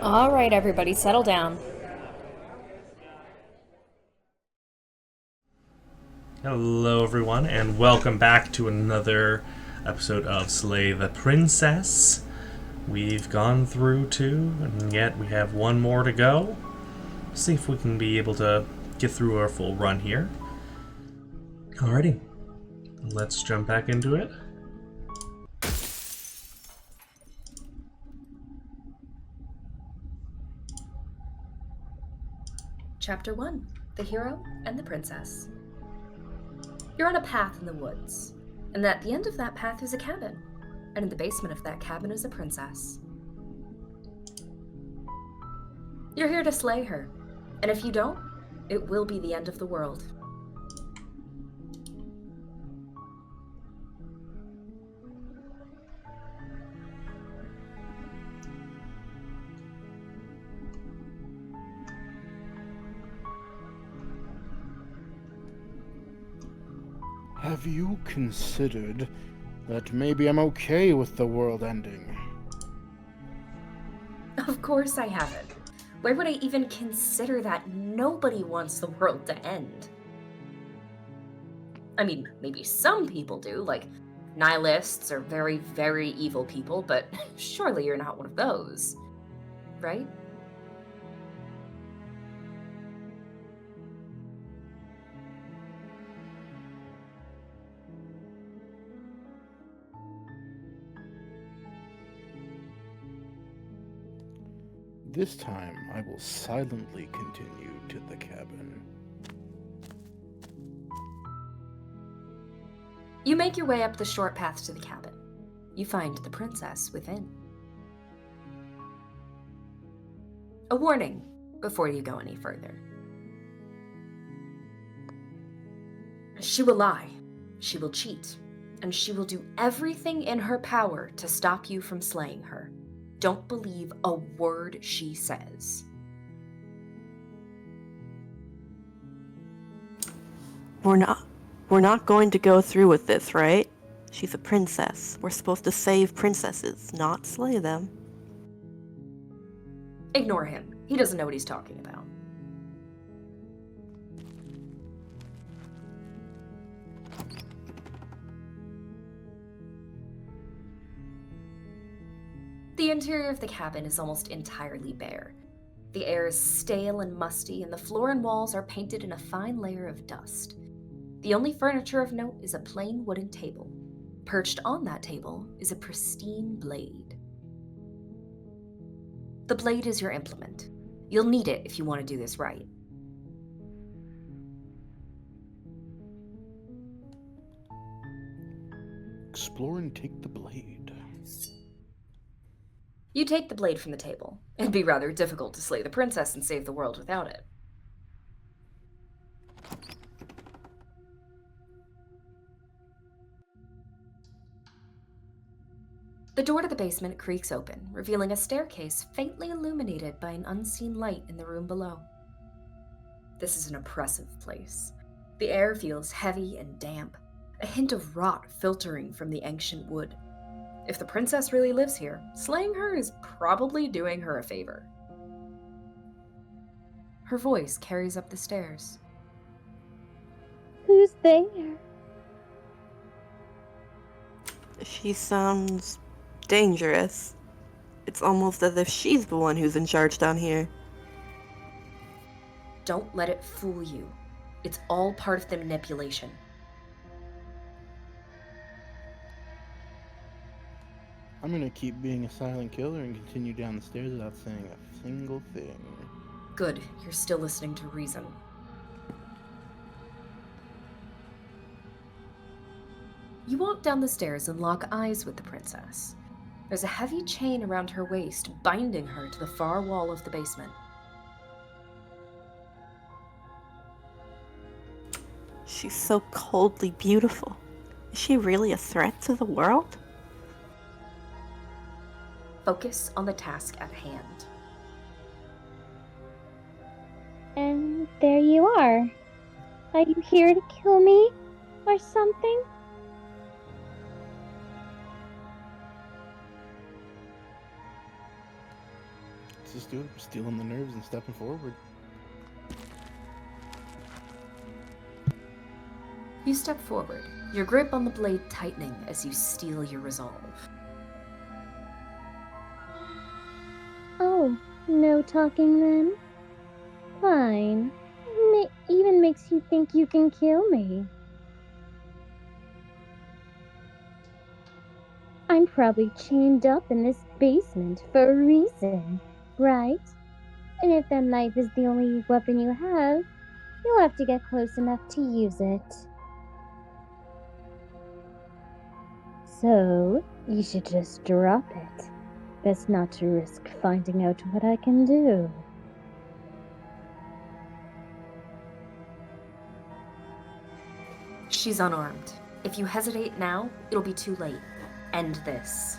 All right, everybody, settle down. Hello, everyone, and welcome back to another episode of Slay the Princess. We've gone through two, and yet we have one more to go. See if we can be able to get through our full run here. Alrighty, let's jump back into it. Chapter 1: The Hero and the Princess. You're on a path in the woods, and at the end of that path is a cabin, and in the basement of that cabin is a princess. You're here to slay her, and if you don't, it will be the end of the world. Have you considered that maybe I'm okay with the world ending? Of course I haven't. Why would I even consider that? Nobody wants the world to end. I mean, maybe some people do, like nihilists or very, very evil people, but surely you're not one of those, right? This time, I will silently continue to the cabin. You make your way up the short path to the cabin. You find the princess within. A warning before you go any further. She will lie, she will cheat, and she will do everything in her power to stop you from slaying her. Don't believe a word she says. We're not going to go through with this, right? She's a princess. We're supposed to save princesses, not slay them. Ignore him. He doesn't know what he's talking about. The interior of the cabin is almost entirely bare. The air is stale and musty, and the floor and walls are painted in a fine layer of dust. The only furniture of note is a plain wooden table. Perched on that table is a pristine blade. The blade is your implement. You'll need it if you want to do this right. Explore and take the blade. You take the blade from the table. It'd be rather difficult to slay the princess and save the world without it. The door to the basement creaks open, revealing a staircase faintly illuminated by an unseen light in the room below. This is an oppressive place. The air feels heavy and damp, a hint of rot filtering from the ancient wood. If the princess really lives here, slaying her is probably doing her a favor. Her voice carries up the stairs. Who's there? She sounds dangerous. It's almost as if she's the one who's in charge down here. Don't let it fool you. It's all part of the manipulation. I'm gonna keep being a silent killer and continue down the stairs without saying a single thing. Good, you're still listening to reason. You walk down the stairs and lock eyes with the princess. There's a heavy chain around her waist, binding her to the far wall of the basement. She's so coldly beautiful. Is she really a threat to the world? Focus on the task at hand. And there you are. Are you here to kill me? Or something? Let's just do it. We're stealing the nerves and stepping forward. You step forward, your grip on the blade tightening as you steel your resolve. Oh, no talking then? Fine. Even makes you think you can kill me. I'm probably chained up in this basement for a reason, right? And if that knife is the only weapon you have, you'll have to get close enough to use it. So, you should just drop it. Best not to risk finding out what I can do. She's unarmed. If you hesitate now, it'll be too late. End this.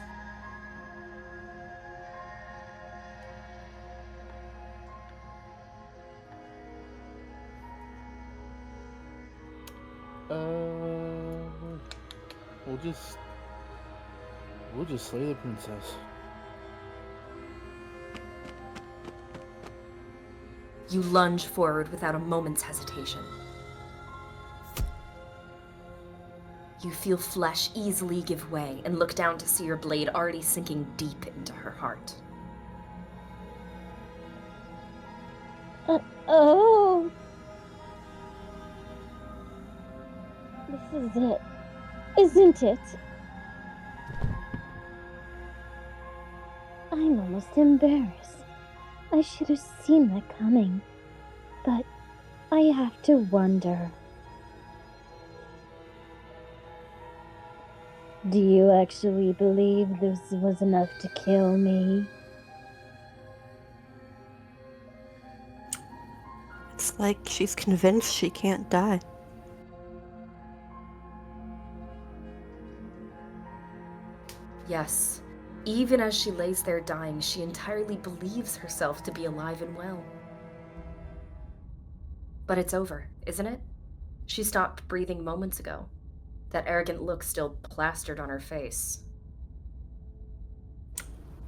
We'll just slay the princess. You lunge forward without a moment's hesitation. You feel flesh easily give way and look down to see your blade already sinking deep into her heart. Oh! This is it, isn't it? I'm almost embarrassed. I should have seen that coming. But I have to wonder. Do you actually believe this was enough to kill me? It's like she's convinced she can't die. Yes, even as she lays there dying, she entirely believes herself to be alive and well. But it's over, isn't it? She stopped breathing moments ago. That arrogant look still plastered on her face.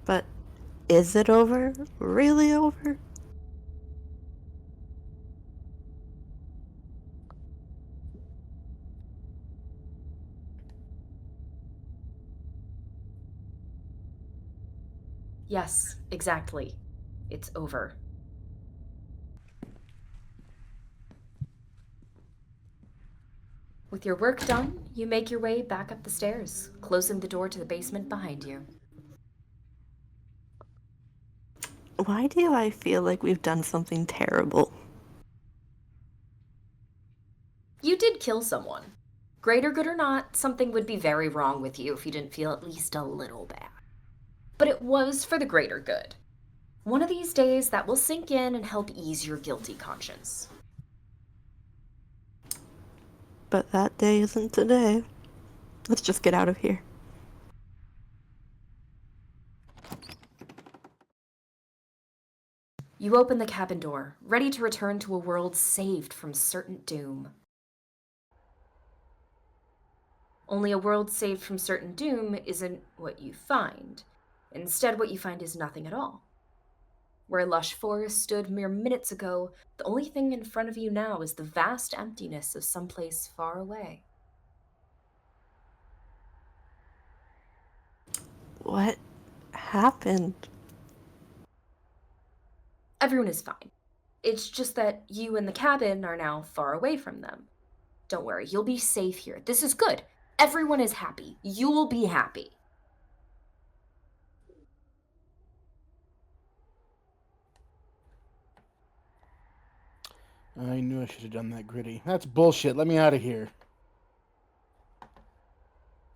But is it over? Really over? Yes, exactly. It's over. With your work done, you make your way back up the stairs, closing the door to the basement behind you. Why do I feel like we've done something terrible? You did kill someone. Greater good or not, something would be very wrong with you if you didn't feel at least a little bad. But it was for the greater good. One of these days, that will sink in and help ease your guilty conscience. But that day isn't today. Let's just get out of here. You open the cabin door, ready to return to a world saved from certain doom. Only a world saved from certain doom isn't what you find. Instead, what you find is nothing at all. Where a lush forest stood mere minutes ago, the only thing in front of you now is the vast emptiness of someplace far away. What happened? Everyone is fine. It's just that you and the cabin are now far away from them. Don't worry, you'll be safe here. This is good. Everyone is happy. You'll be happy. I knew I should have done that, Gritty. That's bullshit. Let me out of here.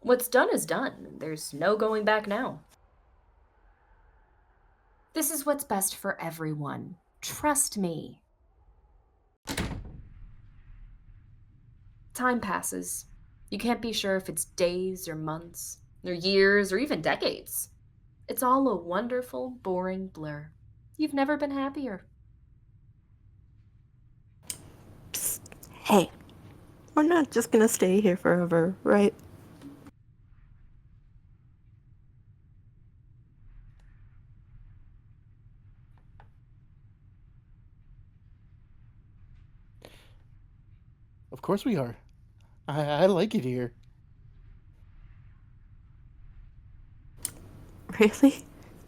What's done is done. There's no going back now. This is what's best for everyone. Trust me. Time passes. You can't be sure if it's days or months, or years, or even decades. It's all a wonderful, boring blur. You've never been happier. Psst. Hey, we're not just gonna stay here forever, right? Of course we are. I like it here. Really?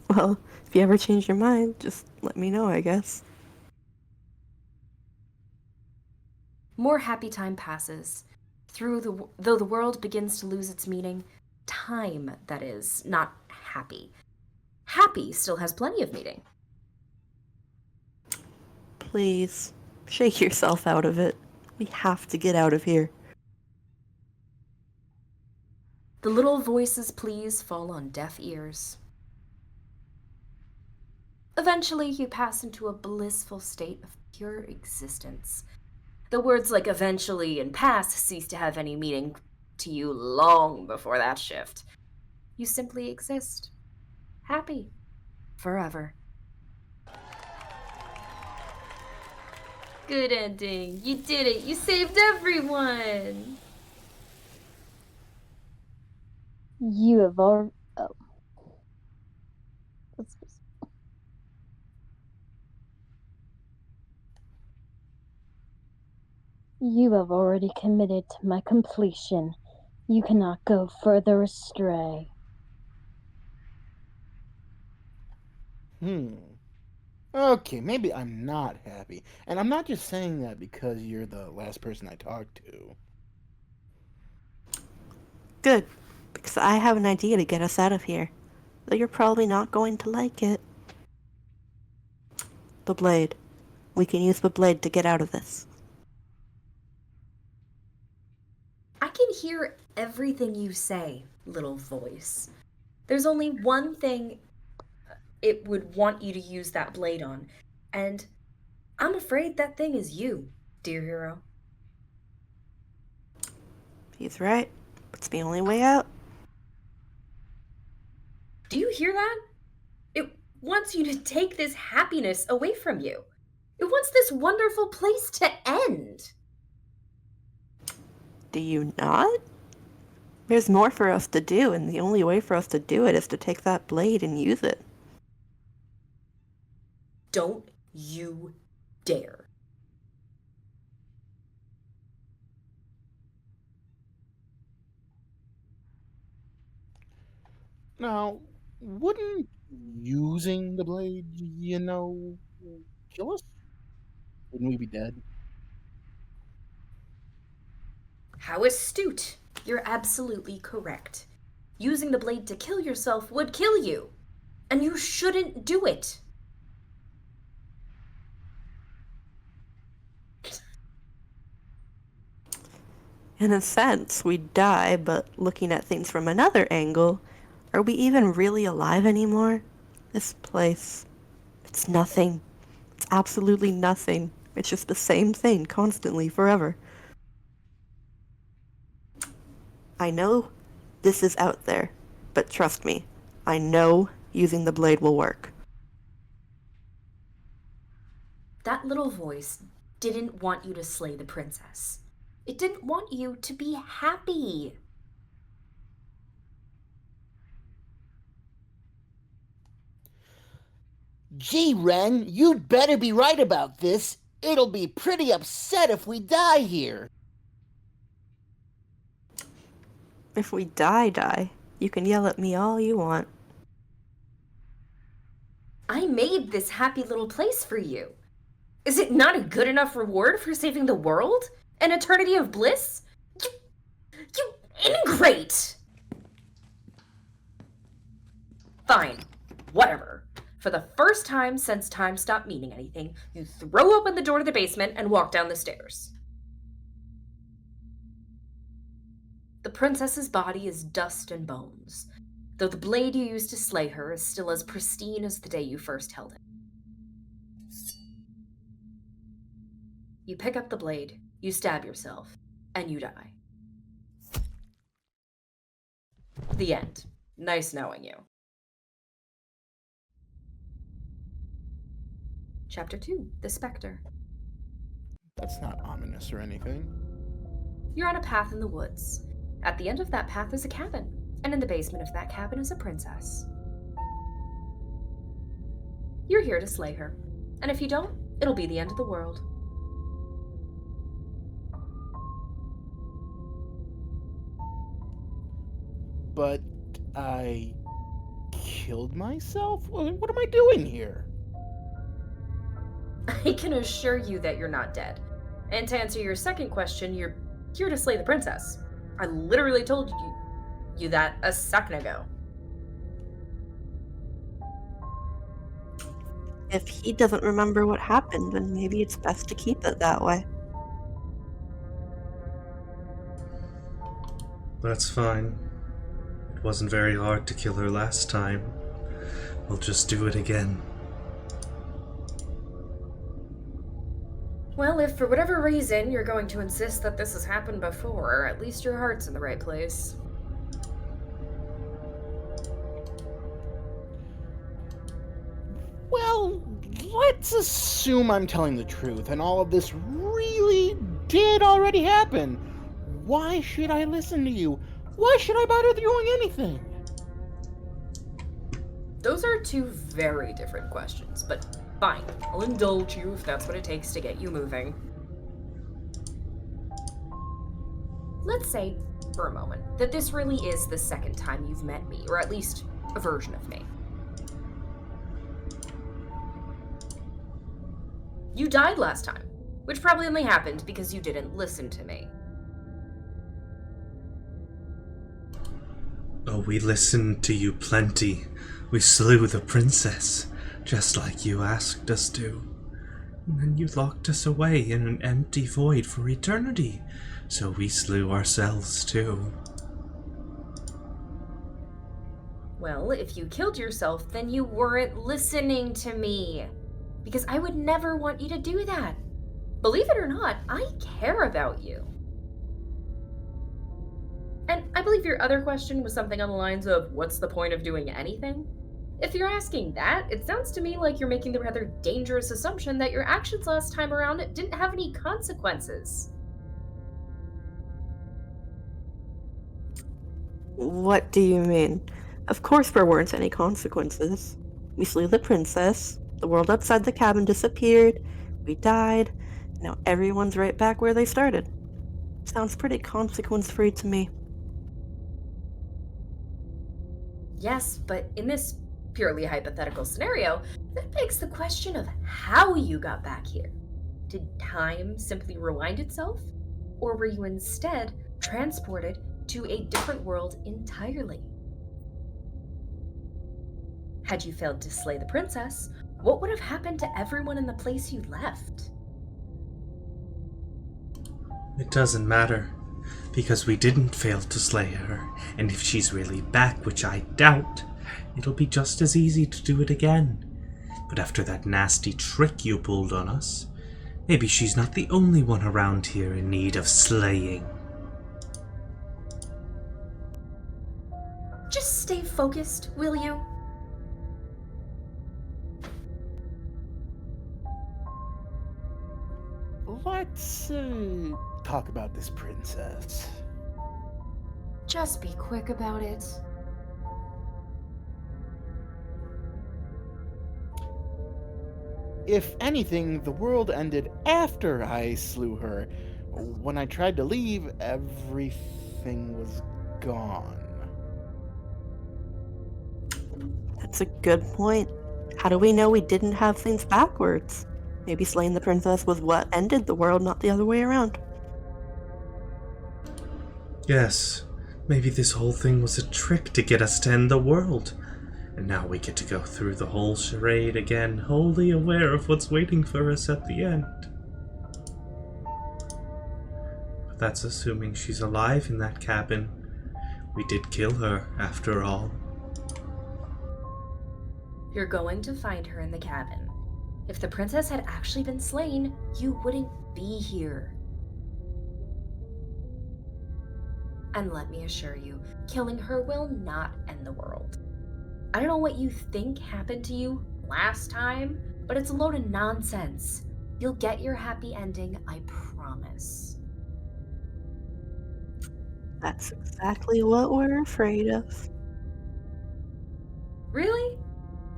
Well, if you ever change your mind, just let me know, I guess. More happy time passes. Though the world begins to lose its meaning, time, that is, not happy. Happy still has plenty of meaning. Please, shake yourself out of it. We have to get out of here. The little voice's pleas fall on deaf ears. Eventually, you pass into a blissful state of pure existence. The words like eventually and pass cease to have any meaning to you long before that shift. You simply exist. Happy. Forever. Good ending. You did it. You saved everyone. You have already. Oh. You have already committed to my completion. You cannot go further astray. Okay, maybe I'm not happy. And I'm not just saying that because you're the last person I talked to. Good, because I have an idea to get us out of here. Though you're probably not going to like it. The blade. We can use the blade to get out of this. I can hear everything you say, little voice. There's only one thing it would want you to use that blade on, and I'm afraid that thing is you, dear hero. He's right. It's the only way out. Do you hear that? It wants you to take this happiness away from you. It wants this wonderful place to end. Do you not? There's more for us to do, and the only way for us to do it is to take that blade and use it. Don't you dare. Now, wouldn't using the blade, kill us? Wouldn't we be dead? How astute. You're absolutely correct. Using the blade to kill yourself would kill you. And you shouldn't do it. In a sense, we'd die, but looking at things from another angle, are we even really alive anymore? This place, it's nothing. It's absolutely nothing. It's just the same thing, constantly, forever. I know this is out there, but trust me, I know using the blade will work. That little voice didn't want you to slay the princess. It didn't want you to be happy. Gee, Ren, you'd better be right about this. It'll be pretty upset if we die here. If we die, you can yell at me all you want. I made this happy little place for you. Is it not a good enough reward for saving the world? An eternity of bliss? You ingrate! Fine, whatever. For the first time since time stopped meaning anything, you throw open the door to the basement and walk down the stairs. The princess's body is dust and bones, though the blade you used to slay her is still as pristine as the day you first held it. You pick up the blade, you stab yourself, and you die. The end. Nice knowing you. Chapter 2, The Spectre. That's not ominous or anything. You're on a path in the woods. At the end of that path is a cabin, and in the basement of that cabin is a princess. You're here to slay her, and if you don't, it'll be the end of the world. But I killed myself? What am I doing here? I can assure you that you're not dead. And to answer your second question, you're here to slay the princess. I literally told you that a second ago. If he doesn't remember what happened, then maybe it's best to keep it that way. That's fine. It wasn't very hard to kill her last time. We'll just do it again. Well, if for whatever reason you're going to insist that this has happened before, at least your heart's in the right place. Well, let's assume I'm telling the truth and all of this really did already happen. Why should I listen to you? Why should I bother doing anything? Those are two very different questions, but fine. I'll indulge you if that's what it takes to get you moving. Let's say, for a moment, that this really is the second time you've met me, or at least a version of me. You died last time, which probably only happened because you didn't listen to me. Oh, we listened to you plenty. We slew the princess, just like you asked us to. And then you locked us away in an empty void for eternity, so we slew ourselves too. Well, if you killed yourself, then you weren't listening to me. Because I would never want you to do that. Believe it or not, I care about you. And I believe your other question was something on the lines of, what's the point of doing anything? If you're asking that, it sounds to me like you're making the rather dangerous assumption that your actions last time around didn't have any consequences. What do you mean? Of course there weren't any consequences. We slew the princess, the world outside the cabin disappeared, we died, now everyone's right back where they started. Sounds pretty consequence-free to me. Yes, but in this purely hypothetical scenario, that begs the question of how you got back here. Did time simply rewind itself? Or were you instead transported to a different world entirely? Had you failed to slay the princess, what would have happened to everyone in the place you left? It doesn't matter, because we didn't fail to slay her, and if she's really back, which I doubt, it'll be just as easy to do it again. But after that nasty trick you pulled on us, maybe she's not the only one around here in need of slaying. Just stay focused, will you? Let's talk about this princess. Just be quick about it. If anything, the world ended after I slew her. When I tried to leave, everything was gone. That's a good point. How do we know we didn't have things backwards? Maybe slaying the princess was what ended the world, not the other way around. Yes, maybe this whole thing was a trick to get us to end the world. And now we get to go through the whole charade again, wholly aware of what's waiting for us at the end. But that's assuming she's alive in that cabin. We did kill her, after all. You're going to find her in the cabin. If the princess had actually been slain, you wouldn't be here. And let me assure you, killing her will not end the world. I don't know what you think happened to you last time, but it's a load of nonsense. You'll get your happy ending, I promise. That's exactly what we're afraid of. Really?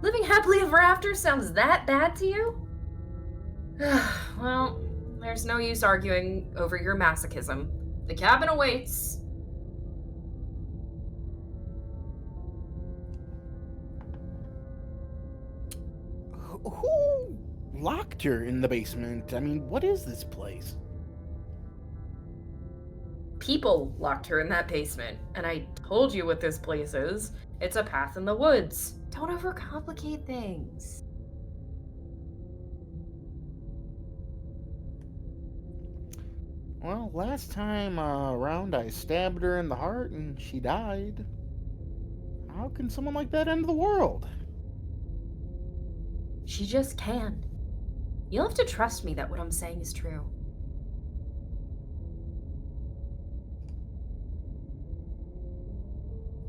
Living happily ever after sounds that bad to you? Well, there's no use arguing over your masochism. The cabin awaits. locked her in the basement. I mean, what is this place? People locked her in that basement, and I told you what this place is. It's a path in the woods. Don't overcomplicate things. Well, last time around I stabbed her in the heart and she died. How can someone like that end the world? She just can. You'll have to trust me that what I'm saying is true.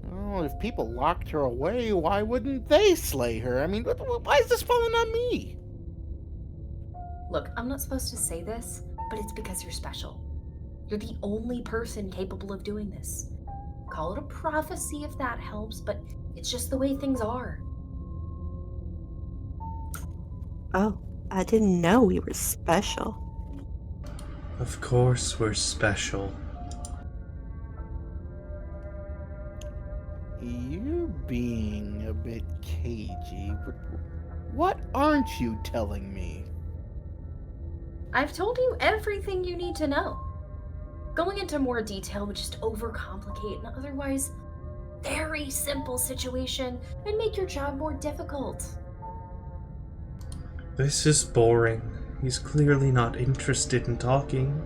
Well, if people locked her away, why wouldn't they slay her? I mean, why is this falling on me? Look, I'm not supposed to say this, but it's because you're special. You're the only person capable of doing this. Call it a prophecy if that helps, but it's just the way things are. Oh, I didn't know we were special. Of course we're special. You're being a bit cagey, but what aren't you telling me? I've told you everything you need to know. Going into more detail would just overcomplicate an otherwise very simple situation and make your job more difficult. This is boring. He's clearly not interested in talking.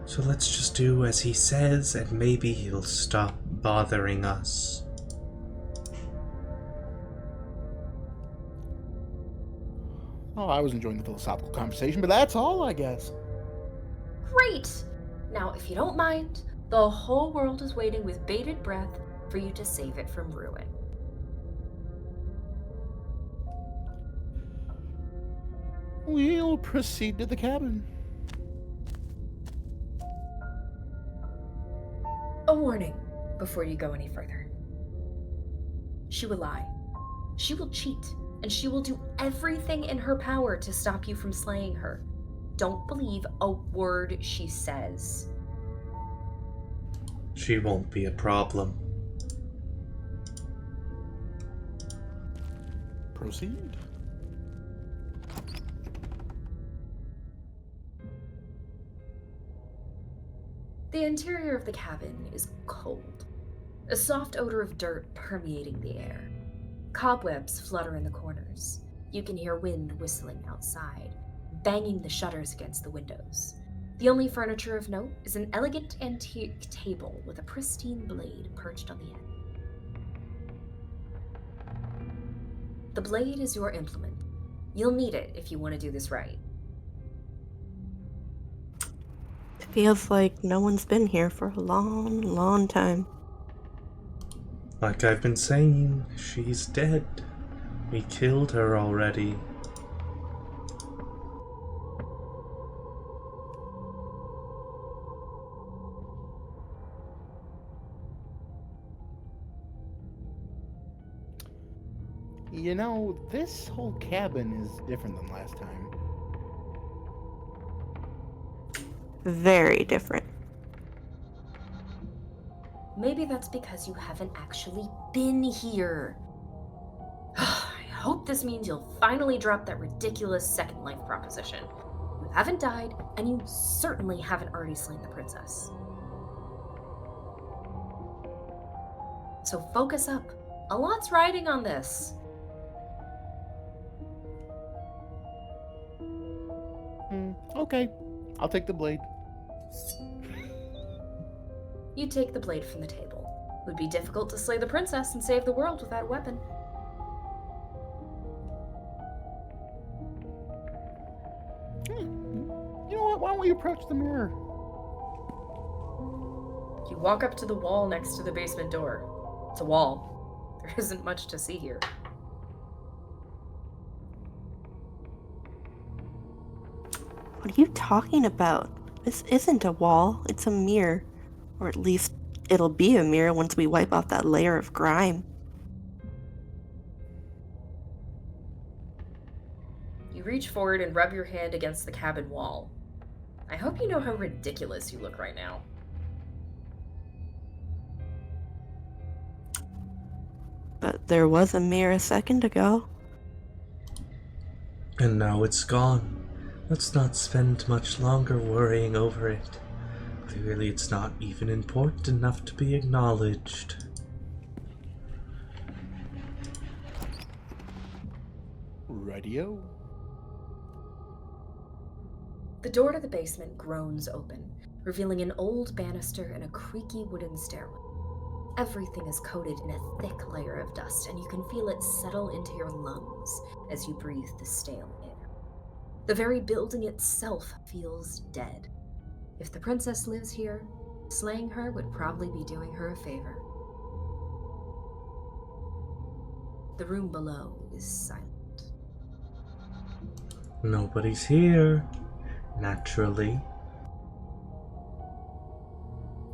So let's just do as he says and maybe he'll stop bothering us. Oh, I was enjoying the philosophical conversation, but that's all, I guess. Great! Now, if you don't mind, the whole world is waiting with bated breath for you to save it from ruin. We'll proceed to the cabin. A warning before you go any further. She will lie. She will cheat. And she will do everything in her power to stop you from slaying her. Don't believe a word she says. She won't be a problem. Proceed. The interior of the cabin is cold. A soft odor of dirt permeating the air. Cobwebs flutter in the corners. You can hear wind whistling outside, banging the shutters against the windows. The only furniture of note is an elegant antique table with a pristine blade perched on the end. The blade is your implement. You'll need it if you want to do this right. It feels like no one's been here for a long, long time. Like I've been saying, she's dead. We killed her already. You know, this whole cabin is different than last time. Very different. Maybe that's because you haven't actually been here. I hope this means you'll finally drop that ridiculous second life proposition. You haven't died, and you certainly haven't already slain the princess. So focus up. A lot's riding on this. Okay, I'll take the blade. You take the blade from the table. It would be difficult to slay the princess and save the world with that weapon. You know what? Why don't we approach the mirror? You walk up to the wall next to the basement door. It's a wall. There isn't much to see here. What are you talking about? This isn't a wall, it's a mirror. Or at least it'll be a mirror once we wipe off that layer of grime. You reach forward and rub your hand against the cabin wall. I hope you know how ridiculous you look right now. But there was a mirror a second ago. And now it's gone. Let's not spend much longer worrying over it. Clearly it's not even important enough to be acknowledged. Radio? The door to the basement groans open, revealing an old banister and a creaky wooden stairway. Everything is coated in a thick layer of dust, and you can feel it settle into your lungs as you breathe the stale air. The very building itself feels dead. If the princess lives here, slaying her would probably be doing her a favor. The room below is silent. Nobody's here. Naturally.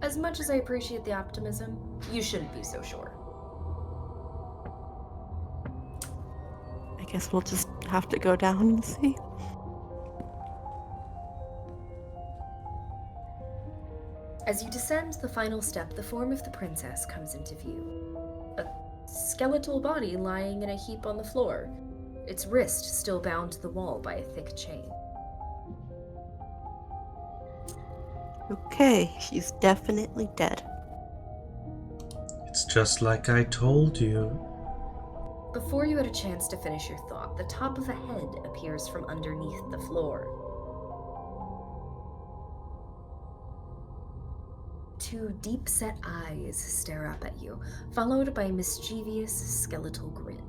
As much as I appreciate the optimism, you shouldn't be so sure. I guess we'll just have to go down and see. As you descend the final step, the form of the princess comes into view. A skeletal body lying in a heap on the floor, its wrist still bound to the wall by a thick chain. Okay, she's definitely dead. It's just like I told you. Before you had a chance to finish your thought, the top of a head appears from underneath the floor. Two deep-set eyes stare up at you, followed by a mischievous skeletal grin.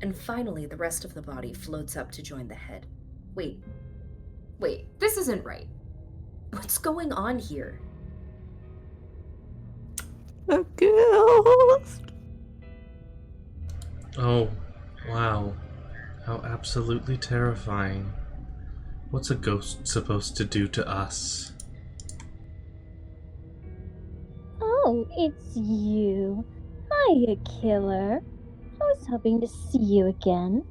And finally, the rest of the body floats up to join the head. Wait, this isn't right. What's going on here? A ghost! Oh, wow. How absolutely terrifying. What's a ghost supposed to do to us? Oh, it's you. Hiya, killer. I was hoping to see you again.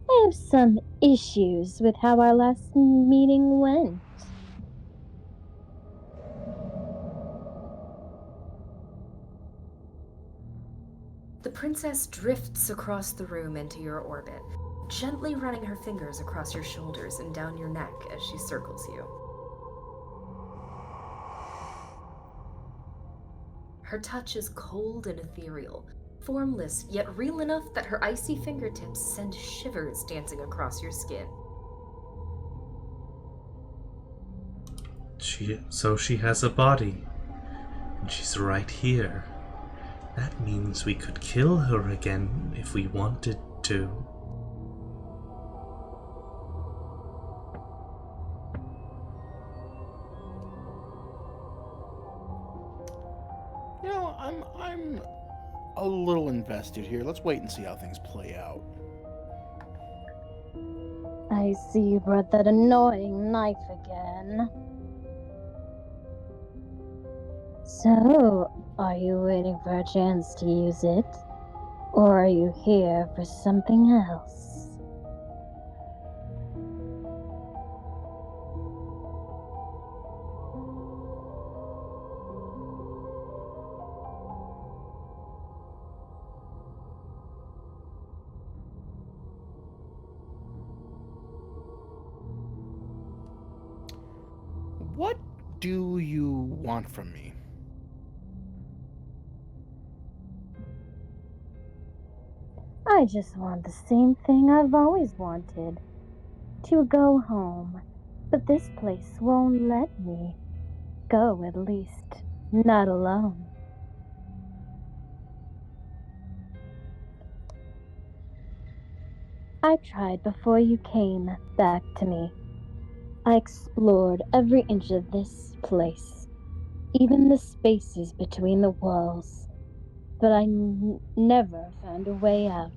I have some issues with how our last meeting went. The princess drifts across the room into your orbit, gently running her fingers across your shoulders and down your neck as she circles you. Her touch is cold and ethereal, formless yet real enough that her icy fingertips send shivers dancing across your skin. So she has a body, and she's right here. That means we could kill her again if we wanted to. You know, I'm a little invested here. Let's wait and see how things play out. I see you brought that annoying knife again. So, are you waiting for a chance to use it? Or are you here for something else? What do you want from me? I just want the same thing I've always wanted. To go home. But this place won't let me. Go, at least. Not alone. I tried before you came back to me. I explored every inch of this place, even the spaces between the walls, but I never found a way out.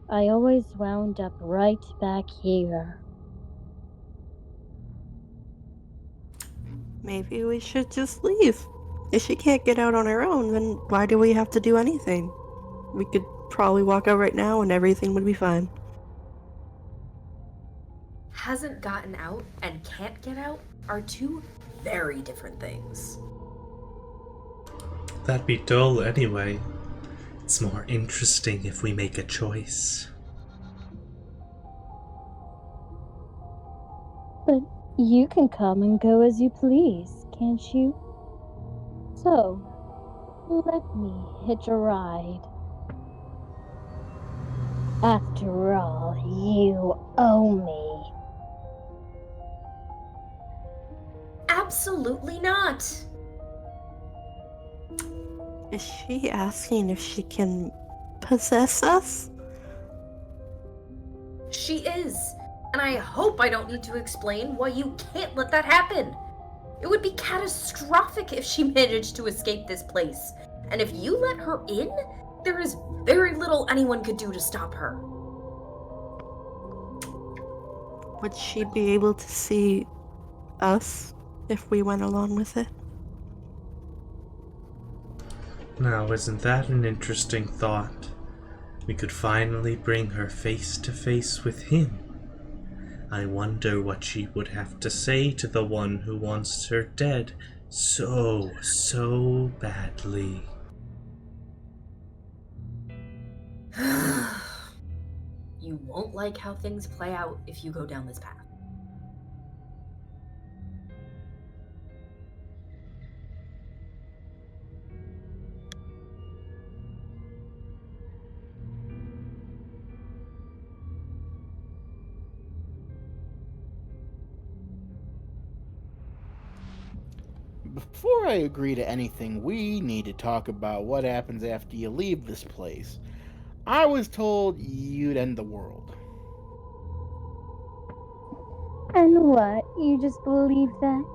I always wound up right back here. Maybe we should just leave. If she can't get out on her own, then why do we have to do anything? We could probably walk out right now and everything would be fine. Hasn't gotten out and can't get out are two very different things. That'd be dull anyway. It's more interesting if we make a choice. But you can come and go as you please, can't you? So, let me hitch a ride. After all, you owe me. Absolutely not! Is she asking if she can possess us? She is. And I hope I don't need to explain why you can't let that happen. It would be catastrophic if she managed to escape this place. And if you let her in, there is very little anyone could do to stop her. Would she be able to see us if we went along with it? Now, isn't that an interesting thought? We could finally bring her face to face with him. I wonder what she would have to say to the one who wants her dead so badly. You won't like how things play out if you go down this path. Before I agree to anything, we need to talk about what happens after you leave this place. I was told you'd end the world. And what? You just believe that?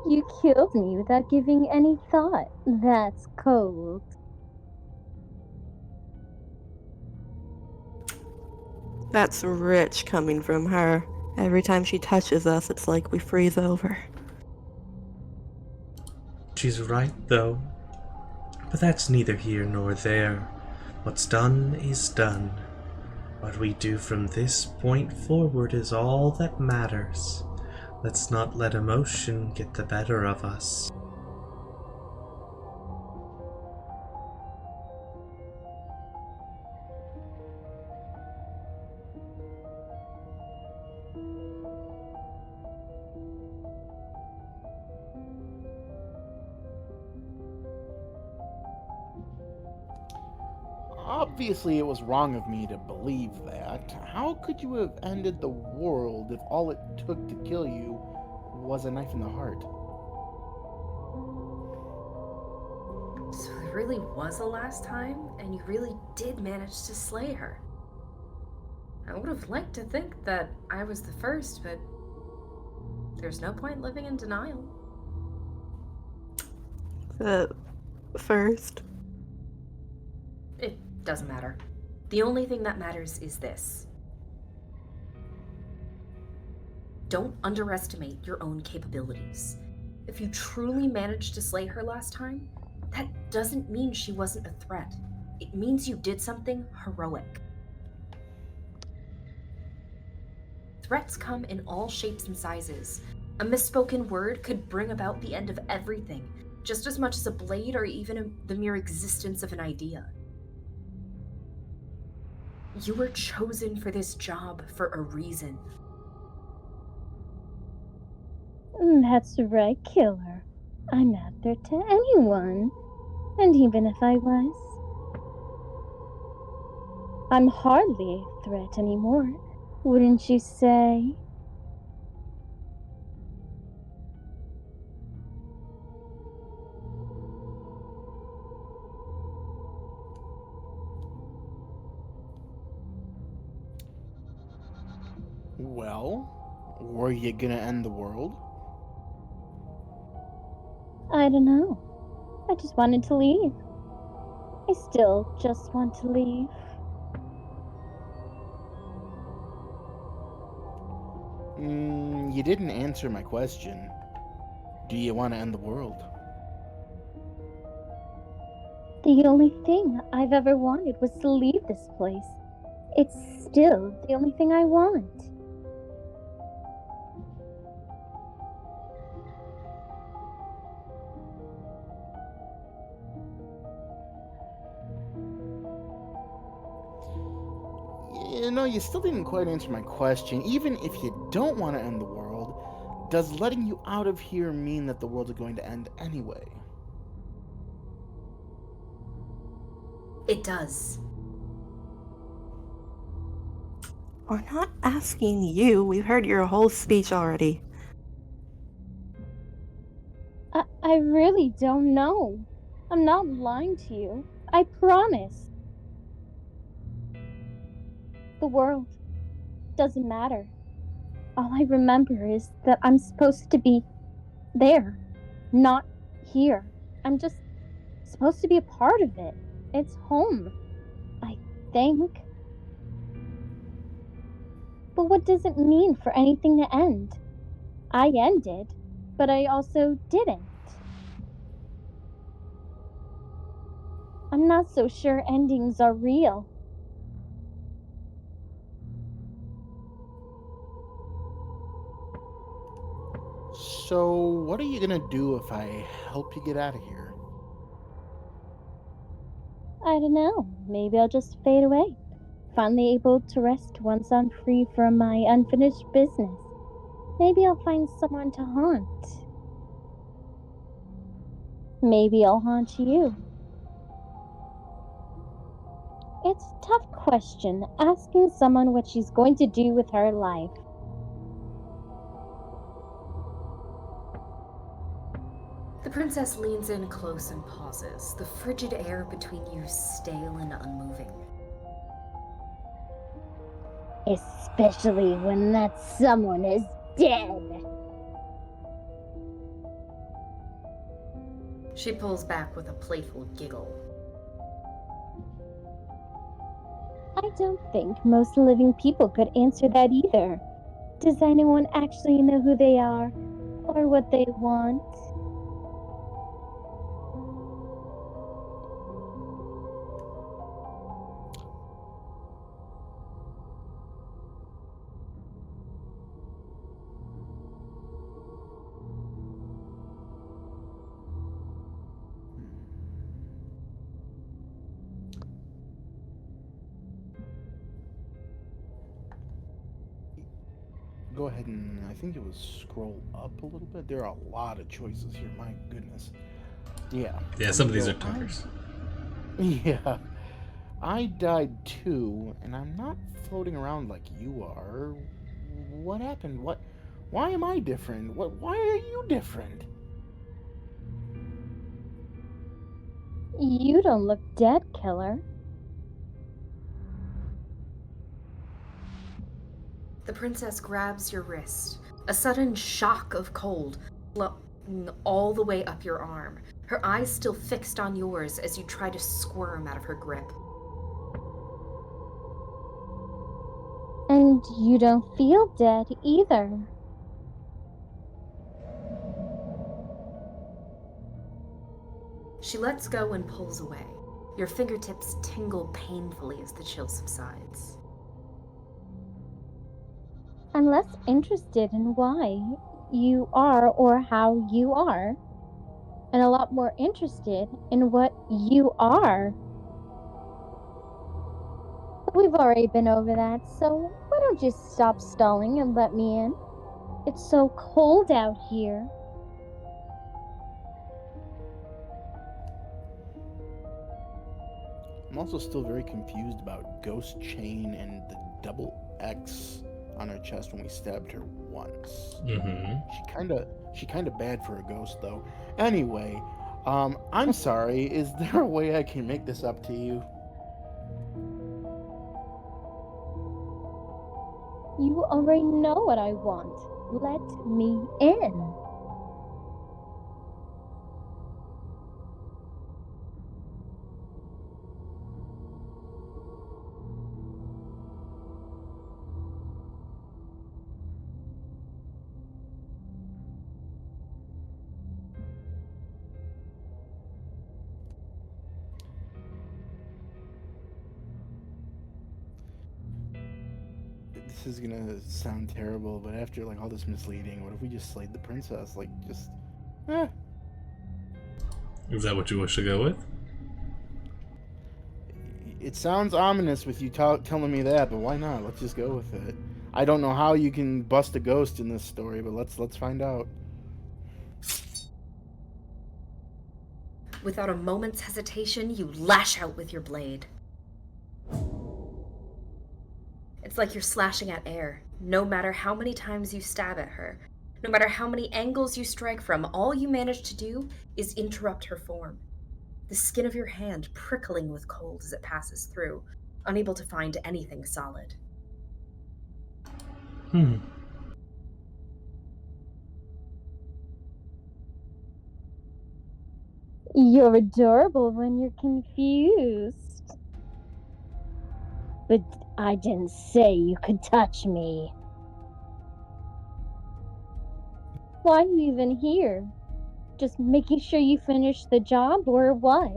You killed me without giving any thought. That's cold. That's rich coming from her. Every time she touches us, it's like we freeze over. She's right, though. But that's neither here nor there. What's done is done. What we do from this point forward is all that matters. Let's not let emotion get the better of us. Obviously, it was wrong of me to believe that. How could you have ended the world if all it took to kill you was a knife in the heart? So it really was the last time, and you really did manage to slay her. I would have liked to think that I was the first, but there's no point living in denial. First. It doesn't matter. The only thing that matters is this. Don't underestimate your own capabilities. If you truly managed to slay her last time, that doesn't mean she wasn't a threat. It means you did something heroic. Threats come in all shapes and sizes. A misspoken word could bring about the end of everything, just as much as a blade or even the mere existence of an idea. You were chosen for this job for a reason. That's right, killer. I'm not a threat to anyone. And even if I was, I'm hardly a threat anymore, wouldn't you say? Well, were you gonna end the world? I don't know. I just wanted to leave. I still just want to leave. You didn't answer my question. Do you want to end the world? The only thing I've ever wanted was to leave this place. It's still the only thing I want. You know, you still didn't quite answer my question. Even if you don't want to end the world, does letting you out of here mean that the world is going to end anyway? It does. We're not asking you. We've heard your whole speech already. I really don't know. I'm not lying to you. I promise. The world doesn't matter. All I remember is that I'm supposed to be there, not here. I'm just supposed to be a part of it. It's home, I think. But what does it mean for anything to end? I ended, but I also didn't. I'm not so sure endings are real. So, what are you gonna do if I help you get out of here? I don't know. Maybe I'll just fade away. Finally able to rest once I'm free from my unfinished business. Maybe I'll find someone to haunt. Maybe I'll haunt you. It's a tough question, asking someone what she's going to do with her life. The princess leans in close and pauses, the frigid air between you stale and unmoving. Especially when that someone is dead. She pulls back with a playful giggle. I don't think most living people could answer that either. Does anyone actually know who they are or what they want? Go ahead and I think it was scroll up a little bit. There are a lot of choices here. My goodness. Yeah. Yeah, some of these are talkers. Yeah. I died too, and I'm not floating around like you are. What happened? Why am I different? Why are you different? You don't look dead, killer. The princess grabs your wrist. A sudden shock of cold all the way up your arm. Her eyes still fixed on yours as you try to squirm out of her grip. And you don't feel dead either. She lets go and pulls away. Your fingertips tingle painfully as the chill subsides. I'm less interested in why you are or how you are, and a lot more interested in what you are. We've already been over that, so why don't you stop stalling and let me in? It's so cold out here. I'm also still very confused about Ghost Chain and the double X on her chest when we stabbed her once. She kinda bad for a ghost though. Anyway, I'm sorry. Is there a way I can make this up to you? You already know what I want. Let me in. This is gonna sound terrible, but after like all this misleading, what if we just slayed the princess? Like just Is that what you wish to go with? It sounds ominous with you telling me that, but why not? Let's just go with it. I don't know how you can bust a ghost in this story, but let's find out. Without a moment's hesitation, you lash out with your blade. It's like you're slashing at air. No matter how many times you stab at her, no matter how many angles you strike from, all you manage to do is interrupt her form. The skin of your hand prickling with cold as it passes through, unable to find anything solid. You're adorable when you're confused. But I didn't say you could touch me. Why are you even here? Just making sure you finish the job, or what?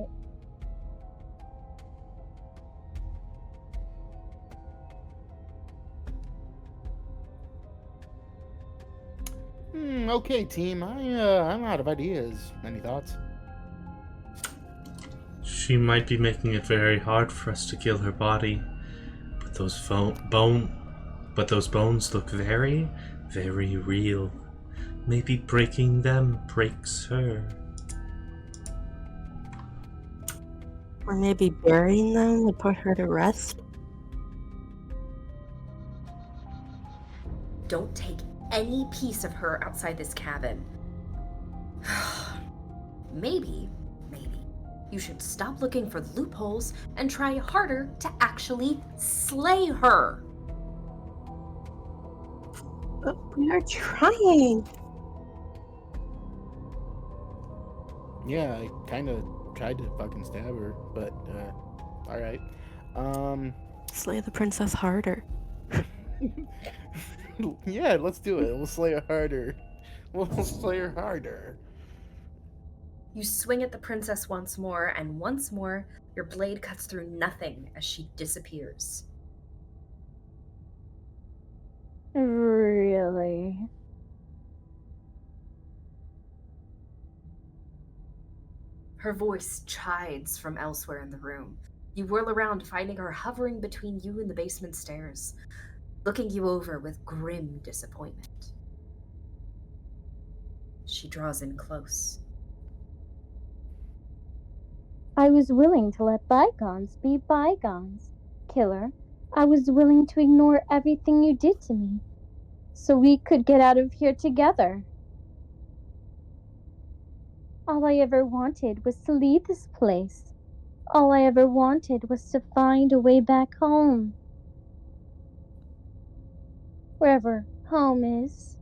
Okay, team. I'm out of ideas. Any thoughts? She might be making it very hard for us to kill her body, but those bones look very, very real. Maybe breaking them breaks her. Or maybe burying them would put her to rest. Don't take any piece of her outside this cabin. Maybe you should stop looking for loopholes and try harder to actually slay her. But we are trying. Yeah, I kind of tried to fucking stab her, but alright. Slay the princess harder. Yeah, let's do it. We'll slay her harder. We'll slay her harder. You swing at the princess once more, and once more, your blade cuts through nothing as she disappears. Really? Her voice chides from elsewhere in the room. You whirl around, finding her hovering between you and the basement stairs, looking you over with grim disappointment. She draws in close. I was willing to let bygones be bygones. Killer, I was willing to ignore everything you did to me, so we could get out of here together. All I ever wanted was to leave this place. All I ever wanted was to find a way back home. Wherever home is.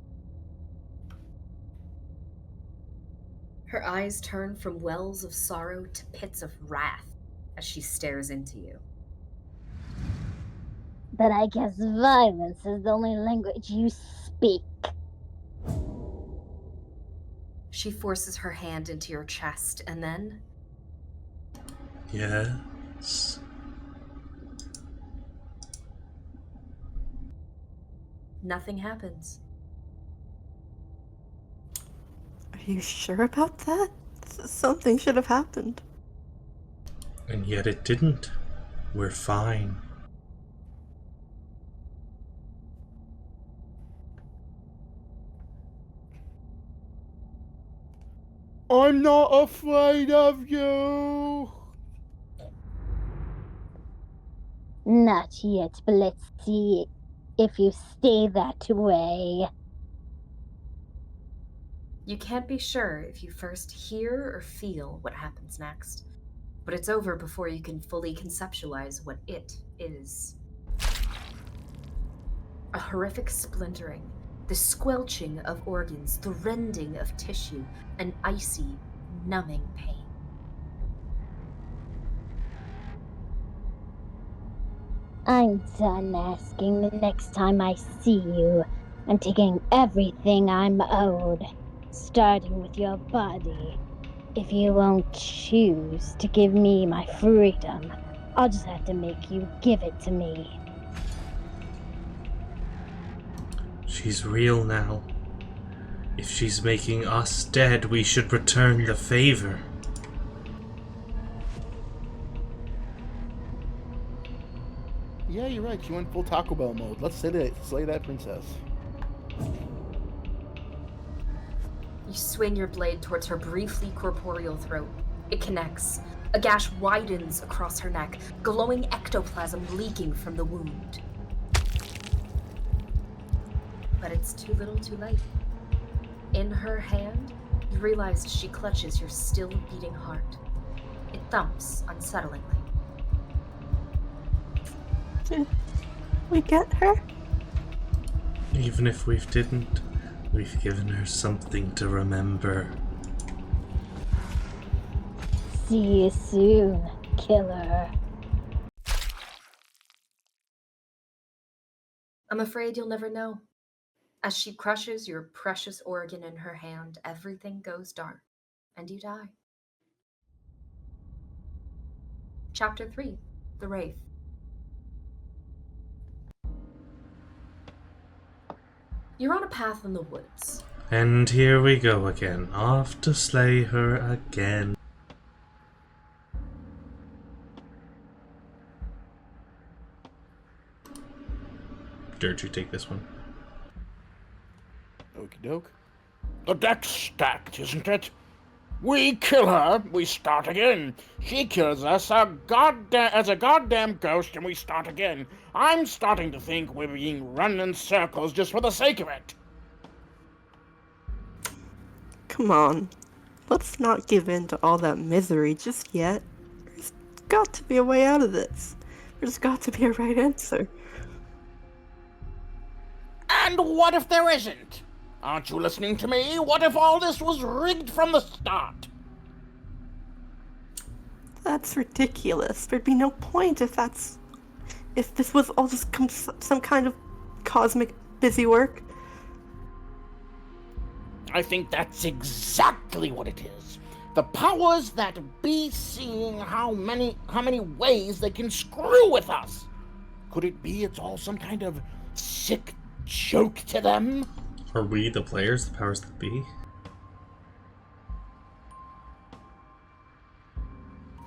Her eyes turn from wells of sorrow to pits of wrath as she stares into you. But I guess violence is the only language you speak. She forces her hand into your chest, and then... Yes. Nothing happens. Are you sure about that? Something should have happened. And yet it didn't. We're fine. I'm not afraid of you. Not yet, but let's see if you stay that way. You can't be sure if you first hear or feel what happens next, but it's over before you can fully conceptualize what it is. A horrific splintering, the squelching of organs, the rending of tissue, an icy, numbing pain. I'm done asking. The next time I see you, I'm taking everything I'm owed, starting with your body. If you won't choose to give me my freedom, I'll just have to make you give it to me. She's real now. If she's making us dead, we should return the favor. Yeah, you're right. She went full Taco Bell mode. Let's slay that princess. You swing your blade towards her briefly corporeal throat. It connects. A gash widens across her neck, glowing ectoplasm leaking from the wound. But it's too little too late. In her hand, you realize she clutches your still beating heart. It thumps unsettlingly. Did we get her? Even if we didn't, we've given her something to remember. See you soon, killer. I'm afraid you'll never know. As she crushes your precious organ in her hand, everything goes dark, and you die. Chapter 3, The Wraith. You're on a path in the woods. And here we go again, off to slay her again. Dirge, you take this one. Okie doke. The deck's stacked, isn't it? We kill her, we start again. She kills us as a goddamn ghost, and we start again. I'm starting to think we're being run in circles just for the sake of it. Come on. Let's not give in to all that misery just yet. There's got to be a way out of this. There's got to be a right answer. And what if there isn't? Aren't you listening to me? What if all this was rigged from the start? That's ridiculous. There'd be no point if this was all just some kind of cosmic busy work. I think that's exactly what it is. The powers that be seeing how many ways they can screw with us. Could it be it's all some kind of sick joke to them? Are we, the players, the powers that be?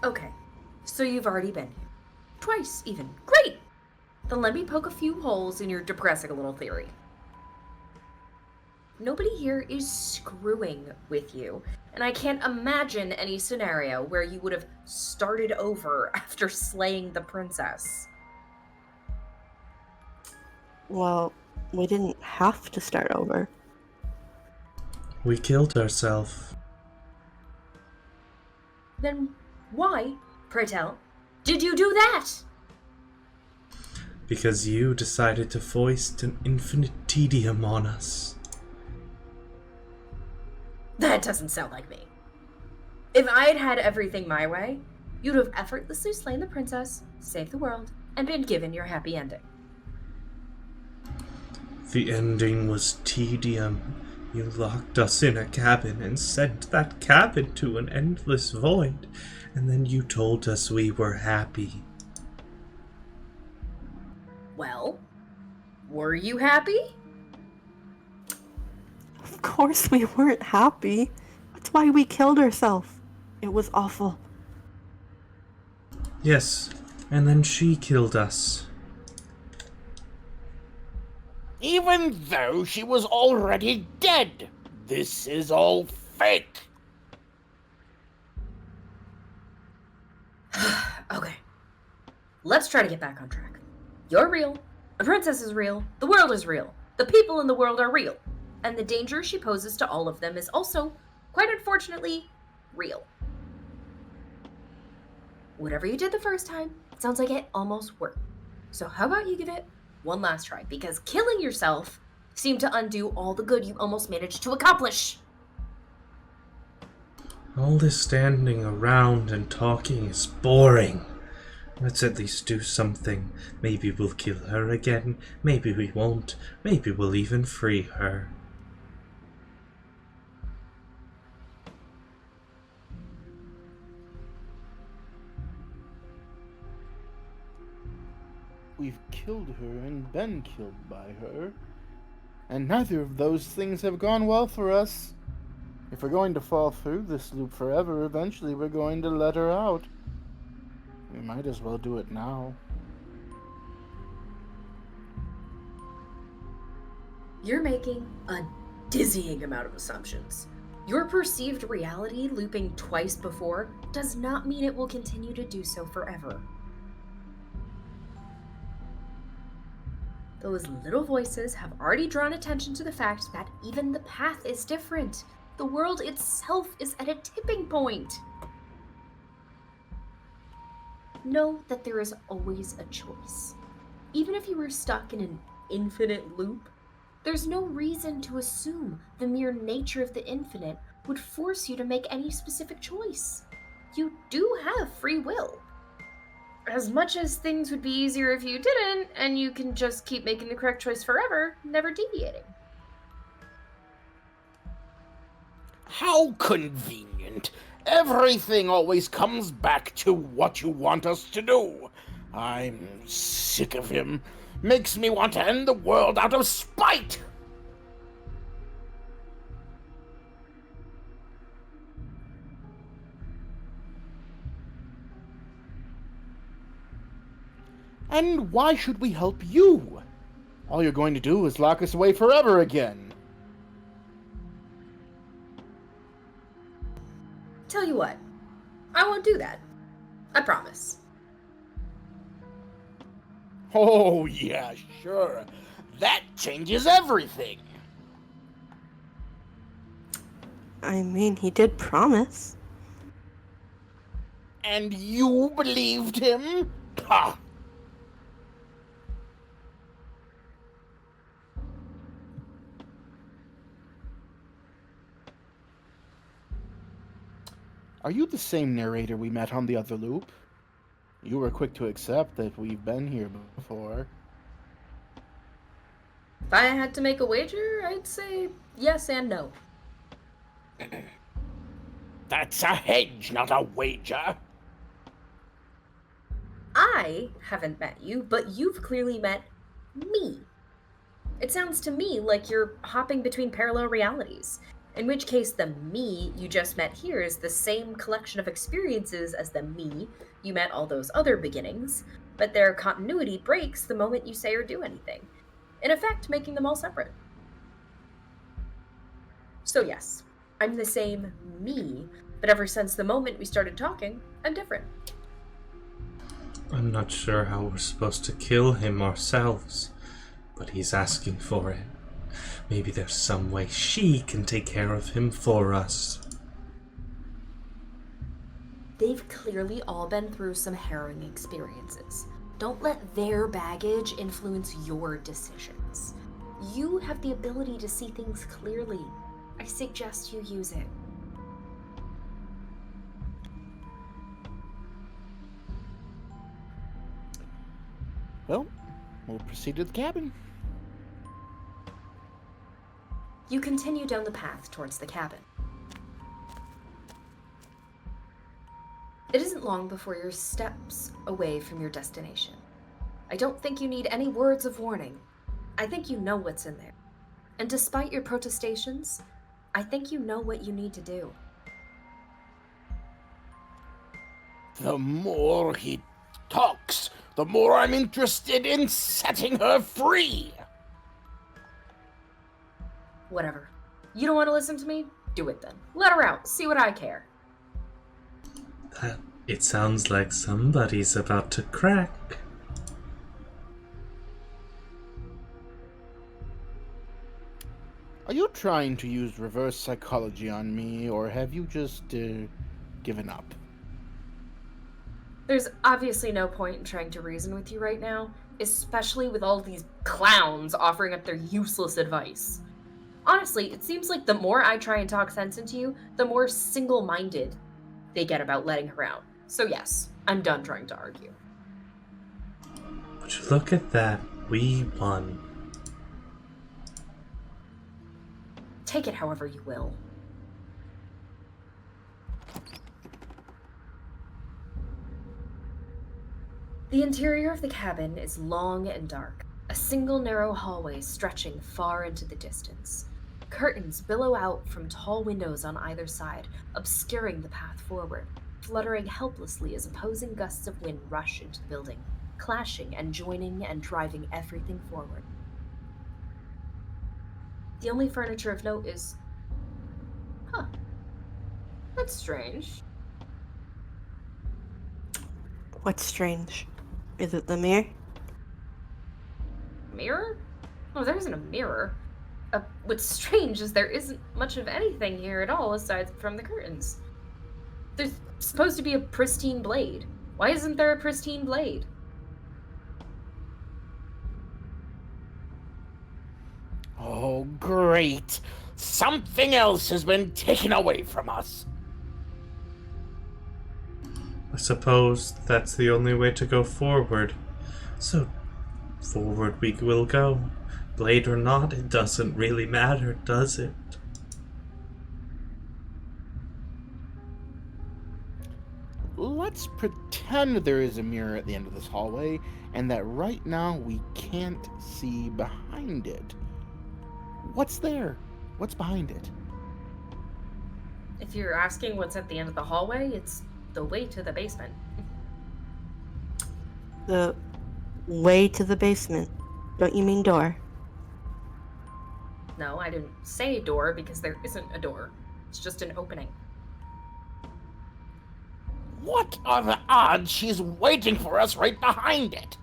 Okay, so you've already been here. Twice, even. Great! Then let me poke a few holes in your depressing little theory. Nobody here is screwing with you, and I can't imagine any scenario where you would have started over after slaying the princess. Well, we didn't have to start over. We killed ourselves. Then why, pray tell, did you do that? Because you decided to foist an infinite tedium on us. That doesn't sound like me. If I'd had everything my way, you'd have effortlessly slain the princess, saved the world, and been given your happy ending. The ending was tedium. You locked us in a cabin and sent that cabin to an endless void, and then you told us we were happy. Well, were you happy? Of course we weren't happy. That's why we killed ourselves. It was awful. Yes, and then she killed us. Even though she was already dead. This is all fake. Okay. Let's try to get back on track. You're real. The princess is real. The world is real. The people in the world are real. And the danger she poses to all of them is also, quite unfortunately, real. Whatever you did the first time, it sounds like it almost worked. So how about you give it one last try? Because killing yourself seemed to undo all the good you almost managed to accomplish. All this standing around and talking is boring. Let's at least do something. Maybe we'll kill her again. Maybe we won't. Maybe we'll even free her. We've killed her and been killed by her. And neither of those things have gone well for us. If we're going to fall through this loop forever, eventually we're going to let her out. We might as well do it now. You're making a dizzying amount of assumptions. Your perceived reality looping twice before does not mean it will continue to do so forever. Those little voices have already drawn attention to the fact that even the path is different. The world itself is at a tipping point. Know that there is always a choice. Even if you were stuck in an infinite loop, there's no reason to assume the mere nature of the infinite would force you to make any specific choice. You do have free will. As much as things would be easier if you didn't, and you can just keep making the correct choice forever, never deviating. How convenient. Everything always comes back to what you want us to do. I'm sick of him. Makes me want to end the world out of spite. And why should we help you? All you're going to do is lock us away forever again. Tell you what, I won't do that. I promise. Oh, yeah, sure. That changes everything. I mean, he did promise. And you believed him? Ha! Are you the same narrator we met on the other loop? You were quick to accept that we've been here before. If I had to make a wager, I'd say yes and no. That's a hedge, not a wager. I haven't met you, but you've clearly met me. It sounds to me like you're hopping between parallel realities, in which case the me you just met here is the same collection of experiences as the me you met all those other beginnings, but their continuity breaks the moment you say or do anything, in effect making them all separate. So yes, I'm the same me, but ever since the moment we started talking, I'm different. I'm not sure how we're supposed to kill him ourselves, but he's asking for it. Maybe there's some way she can take care of him for us. They've clearly all been through some harrowing experiences. Don't let their baggage influence your decisions. You have the ability to see things clearly. I suggest you use it. Well, we'll proceed to the cabin. You continue down the path towards the cabin. It isn't long before you're steps away from your destination. I don't think you need any words of warning. I think you know what's in there. And despite your protestations, I think you know what you need to do. The more he talks, the more I'm interested in setting her free. Whatever. You don't want to listen to me? Do it then. Let her out. See what I care. It sounds like somebody's about to crack. Are you trying to use reverse psychology on me, or have you just given up? There's obviously no point in trying to reason with you right now, especially with all these clowns offering up their useless advice. Honestly, it seems like the more I try and talk sense into you, the more single-minded they get about letting her out. So yes, I'm done trying to argue. Would you look at that? We won. Take it however you will. The interior of the cabin is long and dark, a single narrow hallway stretching far into the distance. Curtains billow out from tall windows on either side, obscuring the path forward, fluttering helplessly as opposing gusts of wind rush into the building, clashing and joining and driving everything forward. The only furniture of note is... Huh. That's strange. What's strange? Is it the mirror? Mirror? Oh, there isn't a mirror. What's strange is there isn't much of anything here at all aside from the curtains. There's supposed to be a pristine blade. Why isn't there a pristine blade? Oh, great. Something else has been taken away from us. I suppose that's the only way to go forward. So, forward we will go. Blade or not, it doesn't really matter, does it? Let's pretend there is a mirror at the end of this hallway, and that right now we can't see behind it. What's there? What's behind it? If you're asking what's at the end of the hallway, it's the way to the basement. The way to the basement. Don't you mean door? No, I didn't say door because there isn't a door. It's just an opening. What are the odds she's waiting for us right behind it?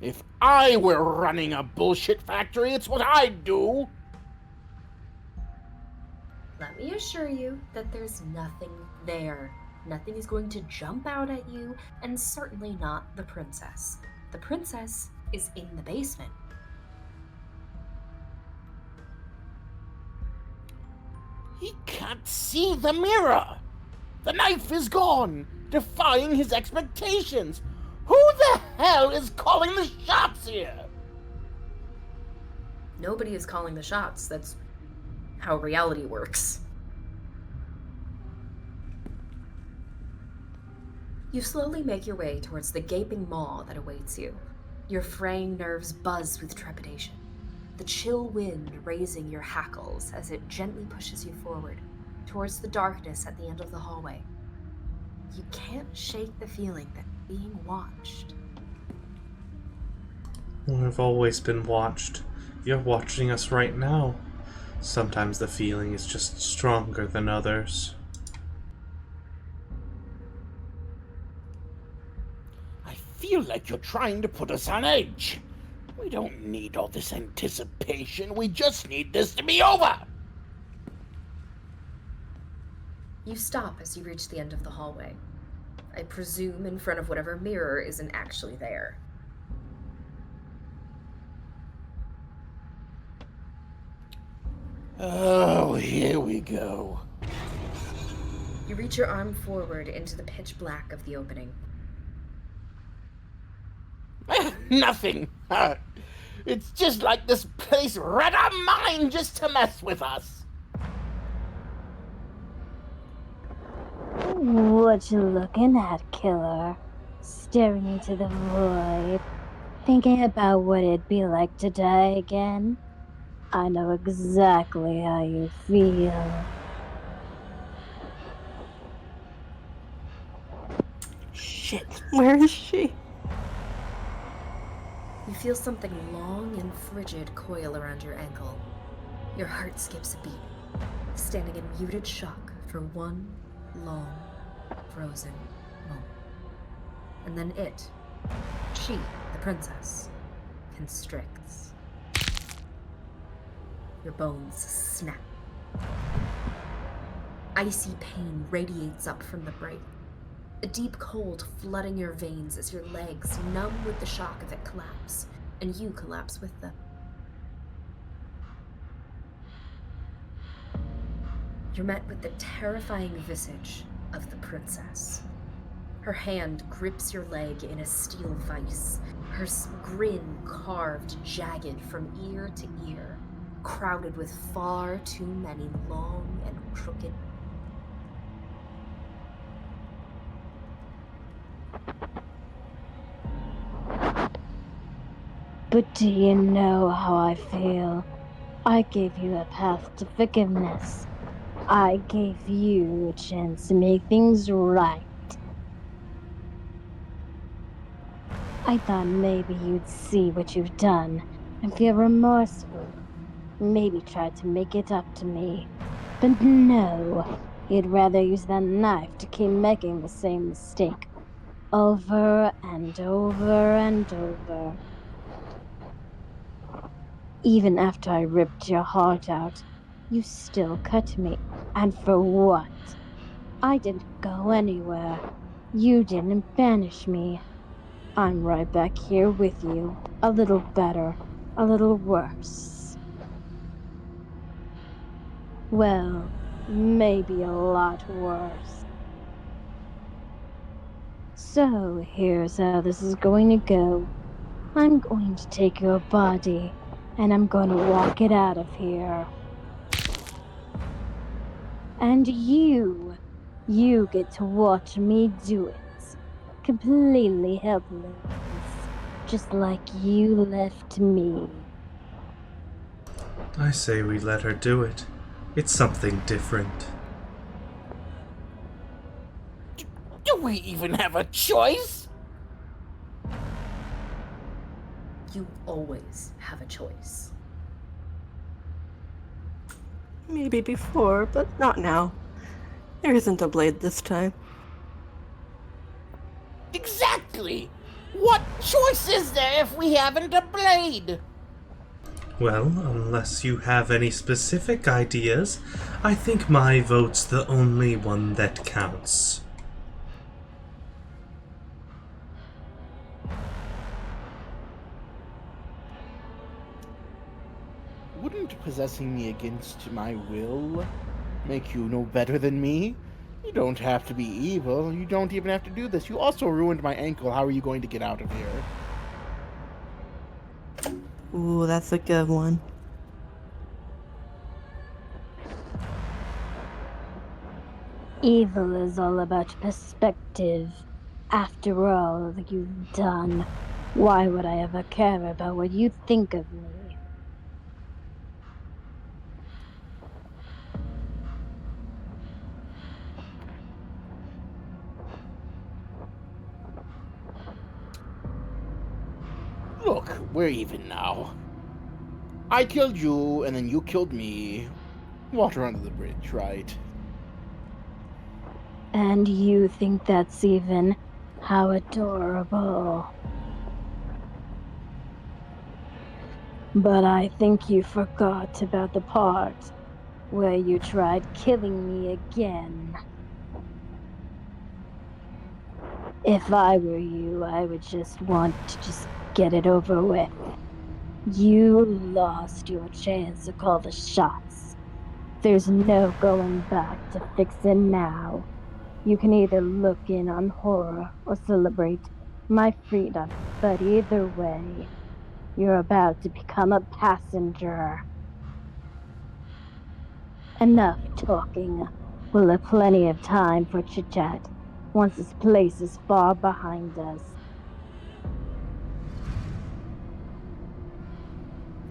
If I were running a bullshit factory, it's what I'd do. Let me assure you that there's nothing there. Nothing is going to jump out at you, and certainly not the princess. The princess is in the basement. He can't see the mirror. The knife is gone, defying his expectations. Who the hell is calling the shots here? Nobody is calling the shots. That's how reality works. You slowly make your way towards the gaping maw that awaits you. Your fraying nerves buzz with trepidation, the chill wind raising your hackles as it gently pushes you forward, towards the darkness at the end of the hallway. You can't shake the feeling that being watched. We've always been watched. You're watching us right now. Sometimes the feeling is just stronger than others. I feel like you're trying to put us on edge. We don't need all this anticipation. We just need this to be over. You stop as you reach the end of the hallway. I presume in front of whatever mirror isn't actually there. Oh, here we go. You reach your arm forward into the pitch black of the opening. Nothing. It's just like this place read our mind just to mess with us. What you looking at, killer? Staring into the void, thinking about what it'd be like to die again? I know exactly how you feel. Shit, where is she? You feel something long and frigid coil around your ankle. Your heart skips a beat, standing in muted shock for one long, frozen moment. And then she, the princess, constricts. Your bones snap. Icy pain radiates up from the break, a deep cold flooding your veins as your legs, numb with the shock of it, collapse, and you collapse with them. You're met with the terrifying visage of the princess. Her hand grips your leg in a steel vice, her grin carved jagged from ear to ear, crowded with far too many long and crooked. But do you know how I feel? I gave you a path to forgiveness. I gave you a chance to make things right. I thought maybe you'd see what you've done and feel remorseful. maybe try to make it up to me. But no, he'd rather use that knife to keep making the same mistake. Over and over and over. Even after I ripped your heart out, you still cut me. And for what? I didn't go anywhere. You didn't banish me. I'm right back here with you. A little better, a little worse. Well, maybe a lot worse. So, here's how this is going to go. I'm going to take your body, and I'm going to walk it out of here. And you get to watch me do it. Completely helpless. Just like you left me. I say we let her do it. It's something different. Do we even have a choice? You always have a choice. Maybe before, but not now. There isn't a blade this time. Exactly! What choice is there if we haven't a blade? Well, unless you have any specific ideas, I think my vote's the only one that counts. Wouldn't possessing me against my will make you no better than me? You don't have to be evil. You don't even have to do this. You also ruined my ankle. How are you going to get out of here? Ooh, that's a good one. Evil is all about perspective. After all that you've done, why would I ever care about what you think of me? Look, we're even now. I killed you, and then you killed me. Water under the bridge, right? And you think that's even? How adorable. But I think you forgot about the part where you tried killing me again. If I were you, I would just want to just get it over with. You lost your chance to call the shots. There's no going back to fix it now. You can either look in on horror or celebrate my freedom, but either way, you're about to become a passenger. Enough talking. We'll have plenty of time for chit-chat once this place is far behind us.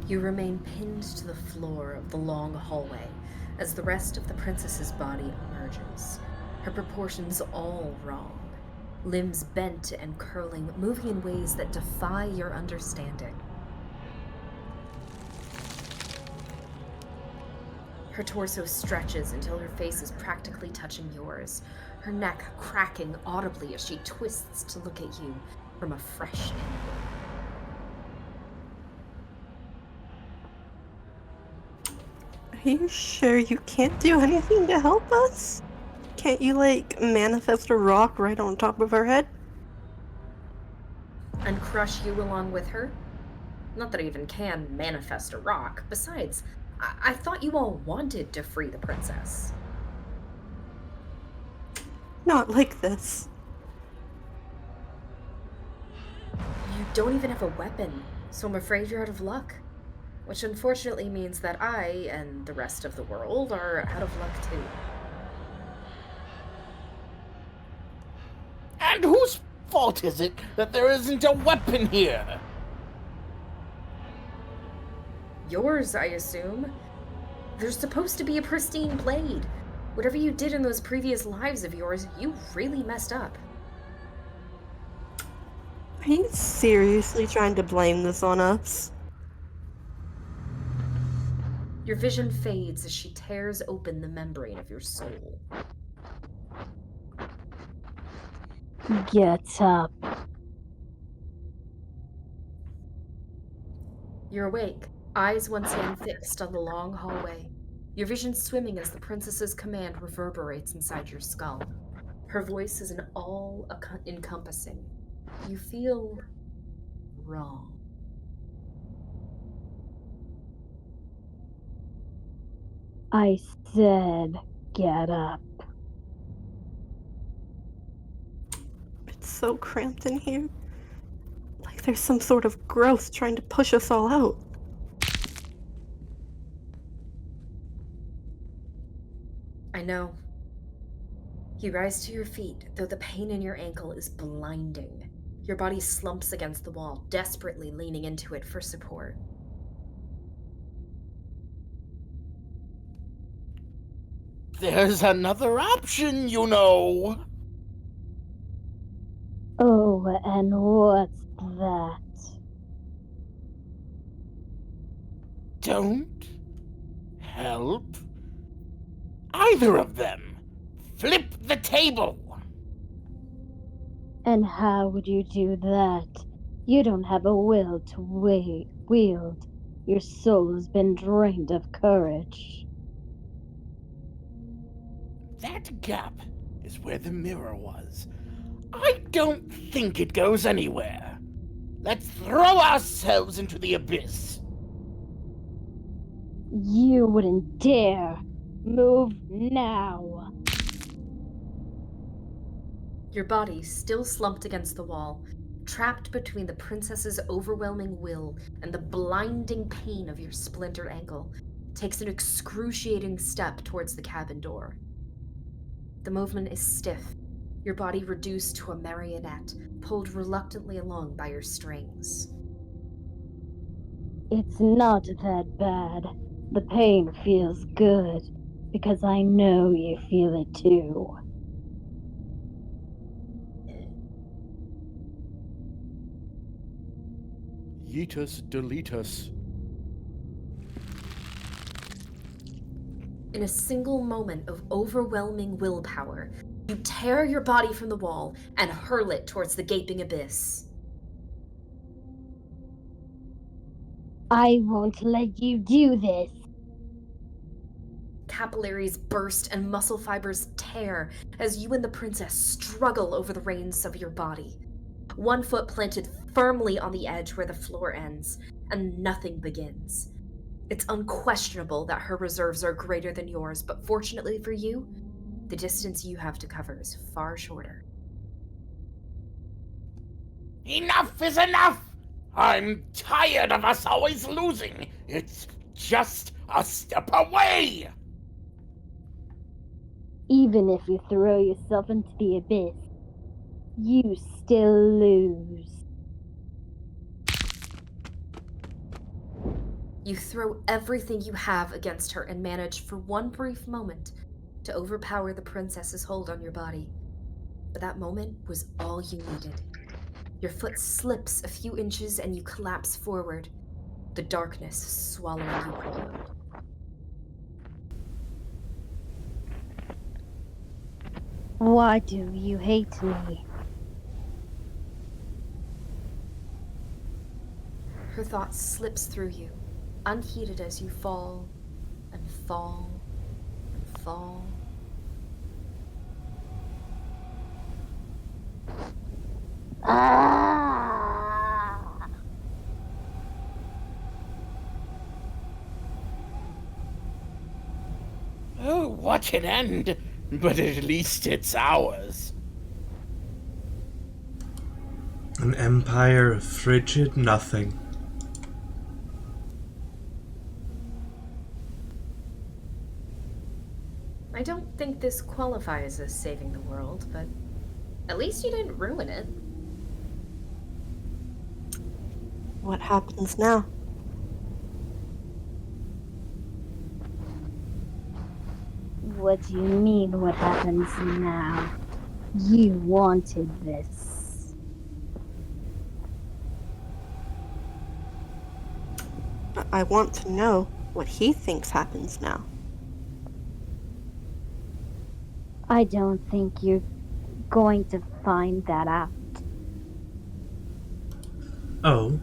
You remain pinned to the floor of the long hallway as the rest of the princess's body emerges. Her proportions all wrong. Limbs bent and curling, moving in ways that defy your understanding. Her torso stretches until her face is practically touching yours, her neck cracking audibly as she twists to look at you from a fresh angle. Are you sure you can't do anything to help us? Can't you, manifest a rock right on top of her head? And crush you along with her? Not that I even can manifest a rock. Besides, I thought you all wanted to free the princess. Not like this. You don't even have a weapon, so I'm afraid you're out of luck. Which unfortunately means that I, and the rest of the world, are out of luck too. And whose fault is it that there isn't a weapon here? Yours, I assume. There's supposed to be a pristine blade. Whatever you did in those previous lives of yours, you really messed up. Are you seriously trying to blame this on us? Your vision fades as she tears open the membrane of your soul. Get up. You're awake, eyes once again fixed on the long hallway. Your vision swimming as the princess's command reverberates inside your skull. Her voice is an all-encompassing. You feel wrong. I said, get up. It's so cramped in here. Like there's some sort of growth trying to push us all out. I know. You rise to your feet, though the pain in your ankle is blinding. Your body slumps against the wall, desperately leaning into it for support. There's another option, you know. Oh, and what's that? Don't help either of them. Flip the table. And how would you do that? You don't have a will to wield. Your soul has been drained of courage. That gap is where the mirror was. I don't think it goes anywhere. Let's throw ourselves into the abyss. You wouldn't dare. Move now. Your body, still slumped against the wall, trapped between the princess's overwhelming will and the blinding pain of your splintered ankle, takes an excruciating step towards the cabin door. The movement is stiff, your body reduced to a marionette, pulled reluctantly along by your strings. It's not that bad. The pain feels good, because I know you feel it too. Yeetus deletus. In a single moment of overwhelming willpower, you tear your body from the wall and hurl it towards the gaping abyss. I won't let you do this. Capillaries burst and muscle fibers tear as you and the princess struggle over the reins of your body. One foot planted firmly on the edge where the floor ends, and nothing begins. It's unquestionable that her reserves are greater than yours, but fortunately for you, the distance you have to cover is far shorter. Enough is enough! I'm tired of us always losing. It's just a step away! Even if you throw yourself into the abyss, you still lose. You throw everything you have against her and manage for one brief moment to overpower the princess's hold on your body. But that moment was all you needed. Your foot slips a few inches and you collapse forward, the darkness swallowing you whole. Why do you hate me? Her thought slips through you, unheeded as you fall and fall and fall. Ah! Oh, what an end! But at least it's ours. An empire of frigid nothing. I don't think this qualifies as saving the world, but at least you didn't ruin it. What happens now? What do you mean, what happens now? You wanted this. I want to know. what he thinks happens now. I don't think you're going to find that out. Oh,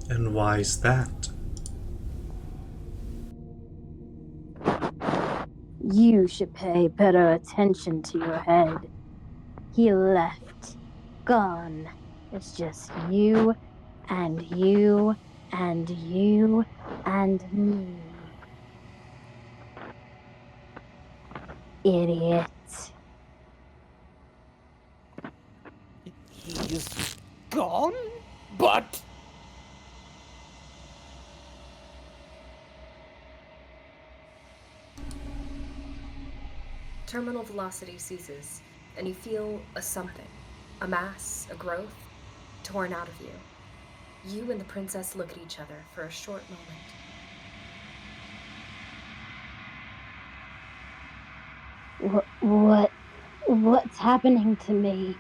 and why's that? You should pay better attention to your head. He left. Gone. It's just you, and you, and you, and me. Idiot. He's gone? But... Terminal velocity ceases, and you feel a something, a mass, a growth, torn out of you. You and the princess look at each other for a short What's happening to me?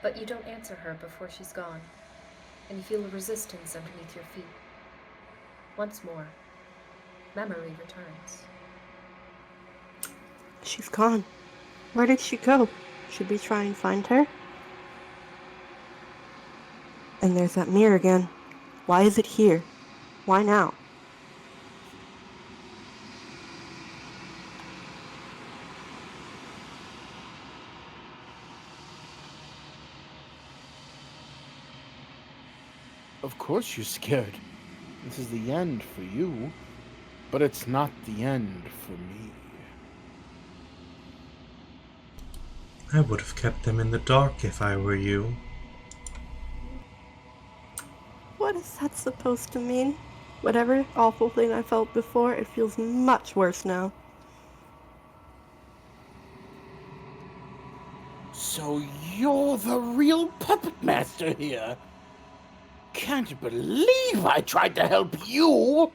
But you don't answer her before she's gone, and you feel a resistance underneath your feet. Once more, memory returns. She's gone. Where did she go? Should we try and find her? And there's that mirror again. Why is it here? Why now? Of course you're scared. This is the end for you, but it's not the end for me. I would have kept them in the dark if I were you. What is that supposed to mean? Whatever awful thing I felt before, it feels much worse now. So you're the real puppet master here? Can't believe I tried to help you!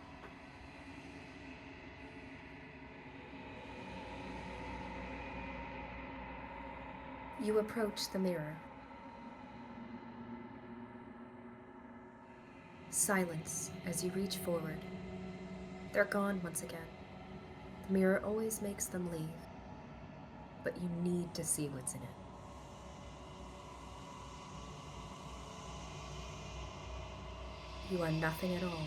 You approach the mirror. Silence as you reach forward. They're gone once again. The mirror always makes them leave, but you need to see what's in it. You are nothing at all.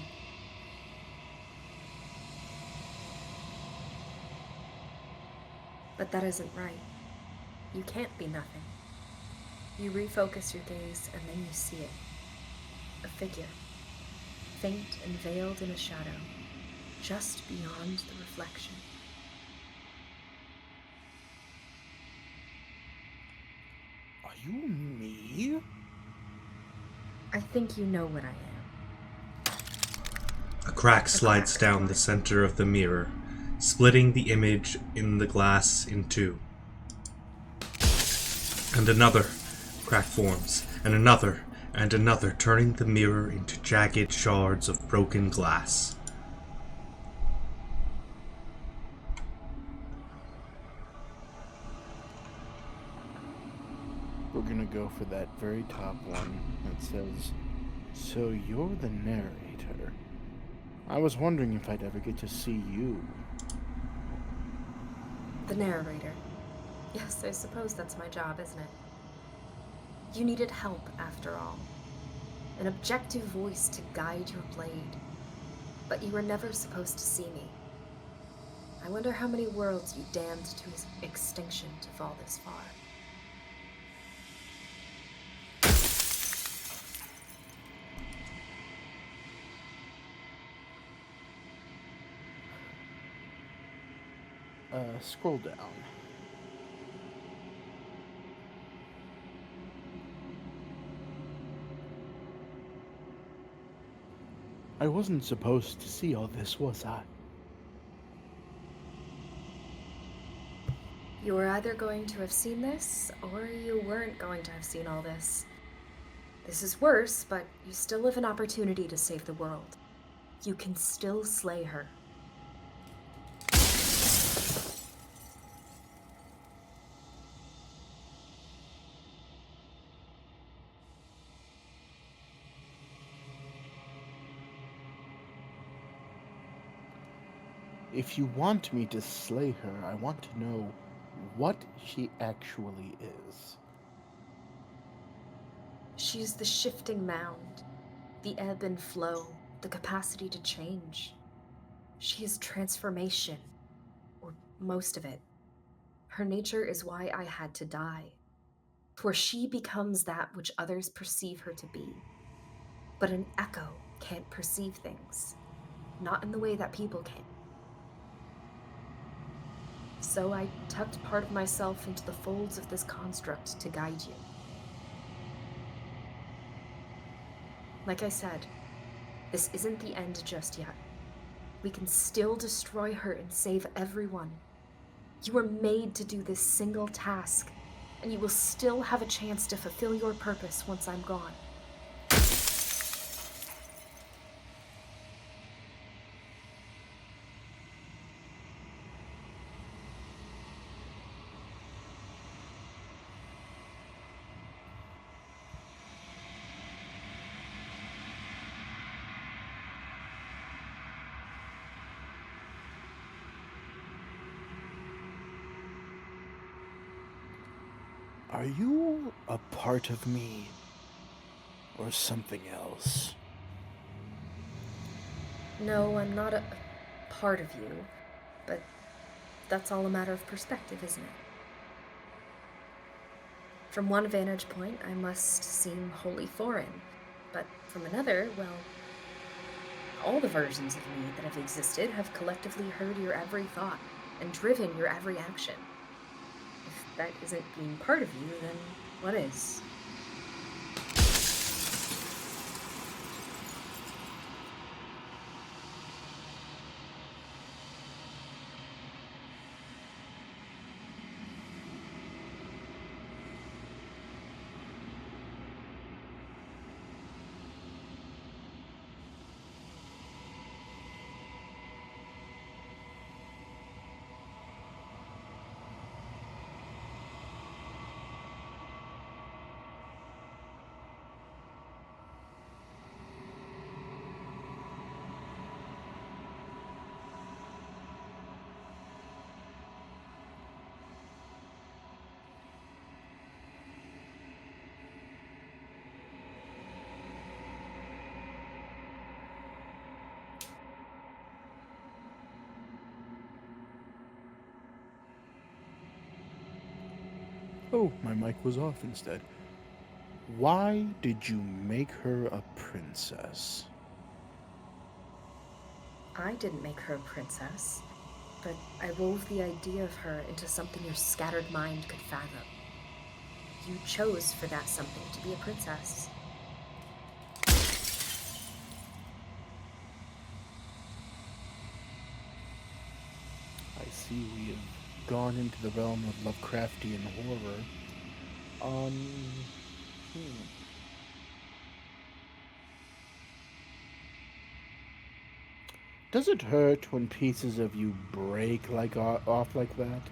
But that isn't right. You can't be nothing. You refocus your gaze and then you see it. A figure, faint and veiled in a shadow, just beyond the reflection. Are you me? I think you know what I am. A crack slides down the center of the mirror, splitting the image in the glass in two. And another crack forms, and another, turning the mirror into jagged shards of broken glass. We're gonna go for that very top one that says, "So you're the narrator. I was wondering if I'd ever get to see you." The narrator. Yes, I suppose that's my job, isn't it? You needed help, after all. An objective voice to guide your blade. But you were never supposed to see me. I wonder how many worlds you damned to extinction to fall this far. Scroll down. I wasn't supposed to see all this, was I? You were either going to have seen this, or you weren't going to have seen all this. This is worse, but you still have an opportunity to save the world. You can still slay her. If you want me to slay her, I want to know what she actually is. She's the shifting mound, the ebb and flow, the capacity to change. She is transformation, or most of it. Her nature is why I had to die, for she becomes that which others perceive her to be. But an echo can't perceive things, not in the way that people can. So I tucked part of myself into the folds of this construct to guide you. Like I said, this isn't the end just yet. We can still destroy her and save everyone. You were made to do this single task, and you will still have a chance to fulfill your purpose once I'm gone. Are you a part of me, or something else? No, I'm not a part of you, but that's all a matter of perspective, isn't it? From one vantage point, I must seem wholly foreign, but from another, well, all the versions of me that have existed have collectively heard your every thought and driven your every action. If that isn't being part of you, then what is? Oh, my mic was off instead. Why did you make her a princess? I didn't make her a princess, but I wove the idea of her into something your scattered mind could fathom. You chose for that something to be a princess. I see we have gone into the realm of Lovecraftian horror. Does it hurt when pieces of you break off like that?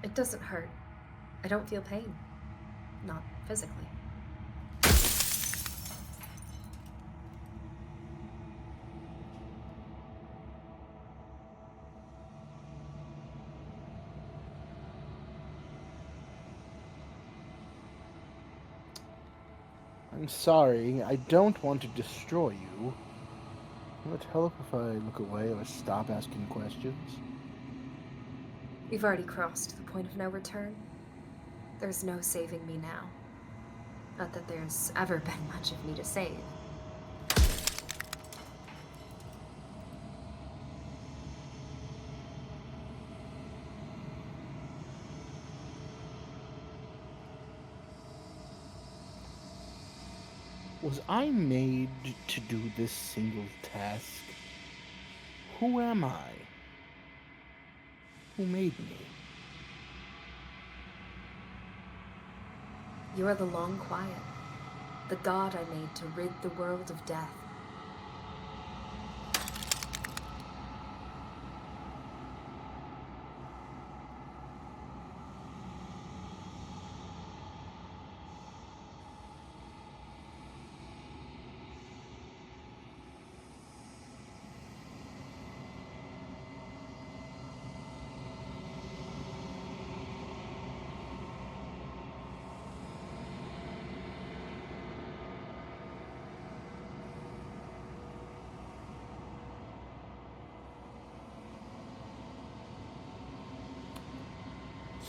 It doesn't hurt. I don't feel pain. Not physically. I'm sorry, I don't want to destroy you. Will it help if I look away or stop asking questions? We've already crossed the point of no return. There's no saving me now. Not that there's ever been much of me to save. Was I made to do this single task? Who am I? Who made me? You are the long quiet, the god I made to rid the world of death.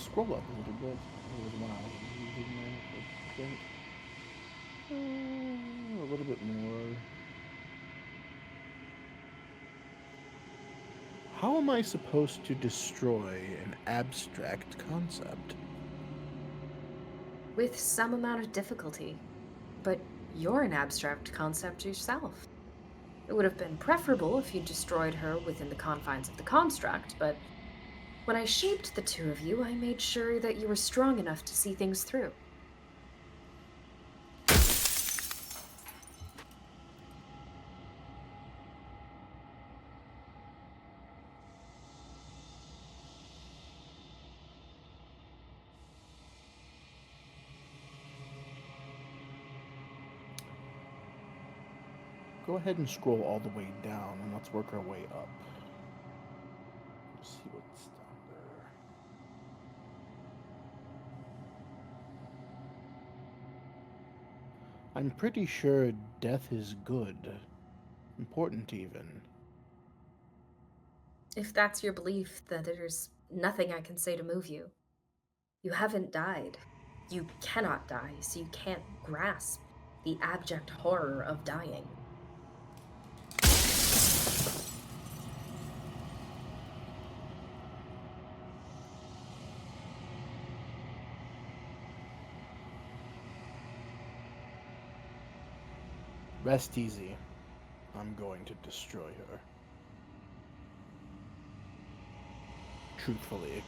scroll up a little bit. Wow. A little bit more. How am I supposed to destroy an abstract concept? With some amount of difficulty. But you're an abstract concept yourself. It would have been preferable if you destroyed her within the confines of the construct, but when I shaped the two of you, I made sure that you were strong enough to see things through. Go ahead and scroll all the way down, and let's work our way up. Let's see what's down there. I'm pretty sure death is good. Important, even. If that's your belief, then there's nothing I can say to move you. You haven't died. You cannot die, so you can't grasp the abject horror of dying. Rest easy. I'm going to destroy her. Truthfully.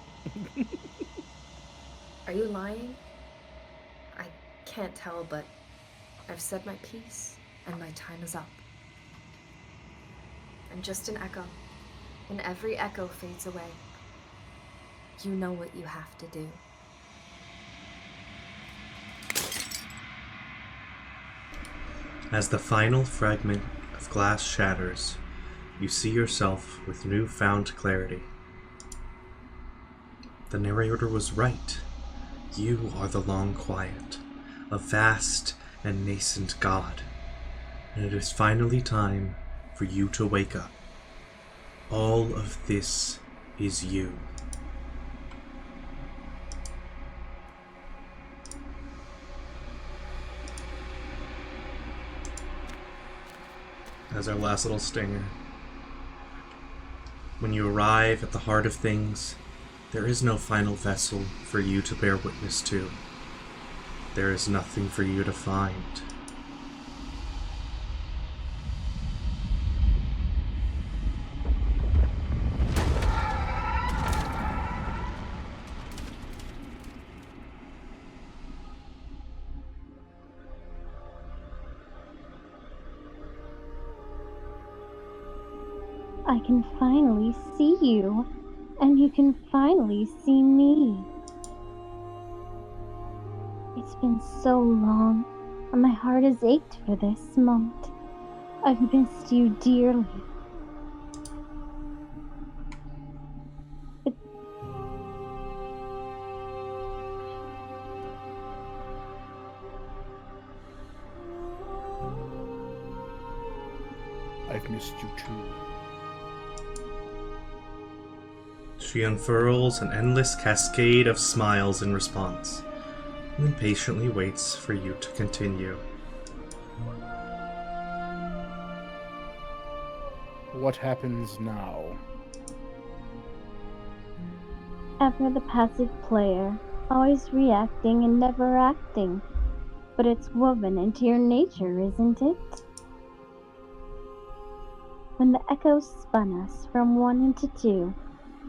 Are you lying? I can't tell, but I've said my piece, and my time is up. I'm just an echo, and every echo fades away. You know what you have to do. As the final fragment of glass shatters, you see yourself with newfound clarity. The narrator was right. You are the long quiet, a vast and nascent god, and it is finally time for you to wake up. All of this is you. As our last little stinger. When you arrive at the heart of things, there is no final vessel for you to bear witness to. There is nothing for you to find. I can finally see you, and you can finally see me. It's been so long, and my heart has ached for this moment. I've missed you dearly. I've missed you too. She unfurls an endless cascade of smiles in response, and then patiently waits for you to continue. What happens now? Ever the passive player, always reacting and never acting. But it's woven into your nature, isn't it? When the echo spun us from 1 into 2,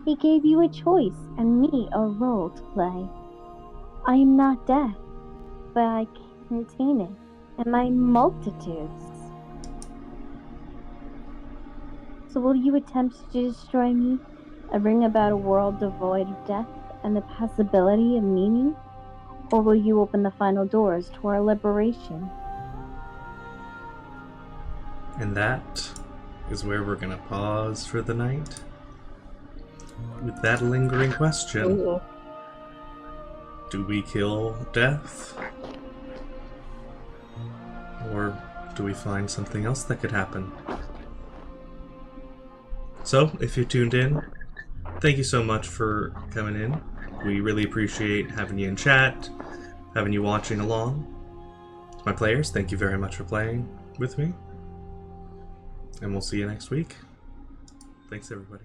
he gave you a choice and me a role to play. I am not death, but I contain it in my multitudes. So will you attempt to destroy me and bring about a world devoid of death and the possibility of meaning? Or will you open the final doors to our liberation? And that is where we're gonna pause for the night. With that lingering question, do we kill death? Or do we find something else that could happen? So, if you tuned in, thank you so much for coming in. We really appreciate having you in chat, having you watching along. To my players, thank you very much for playing with me. And we'll see you next week. Thanks, everybody.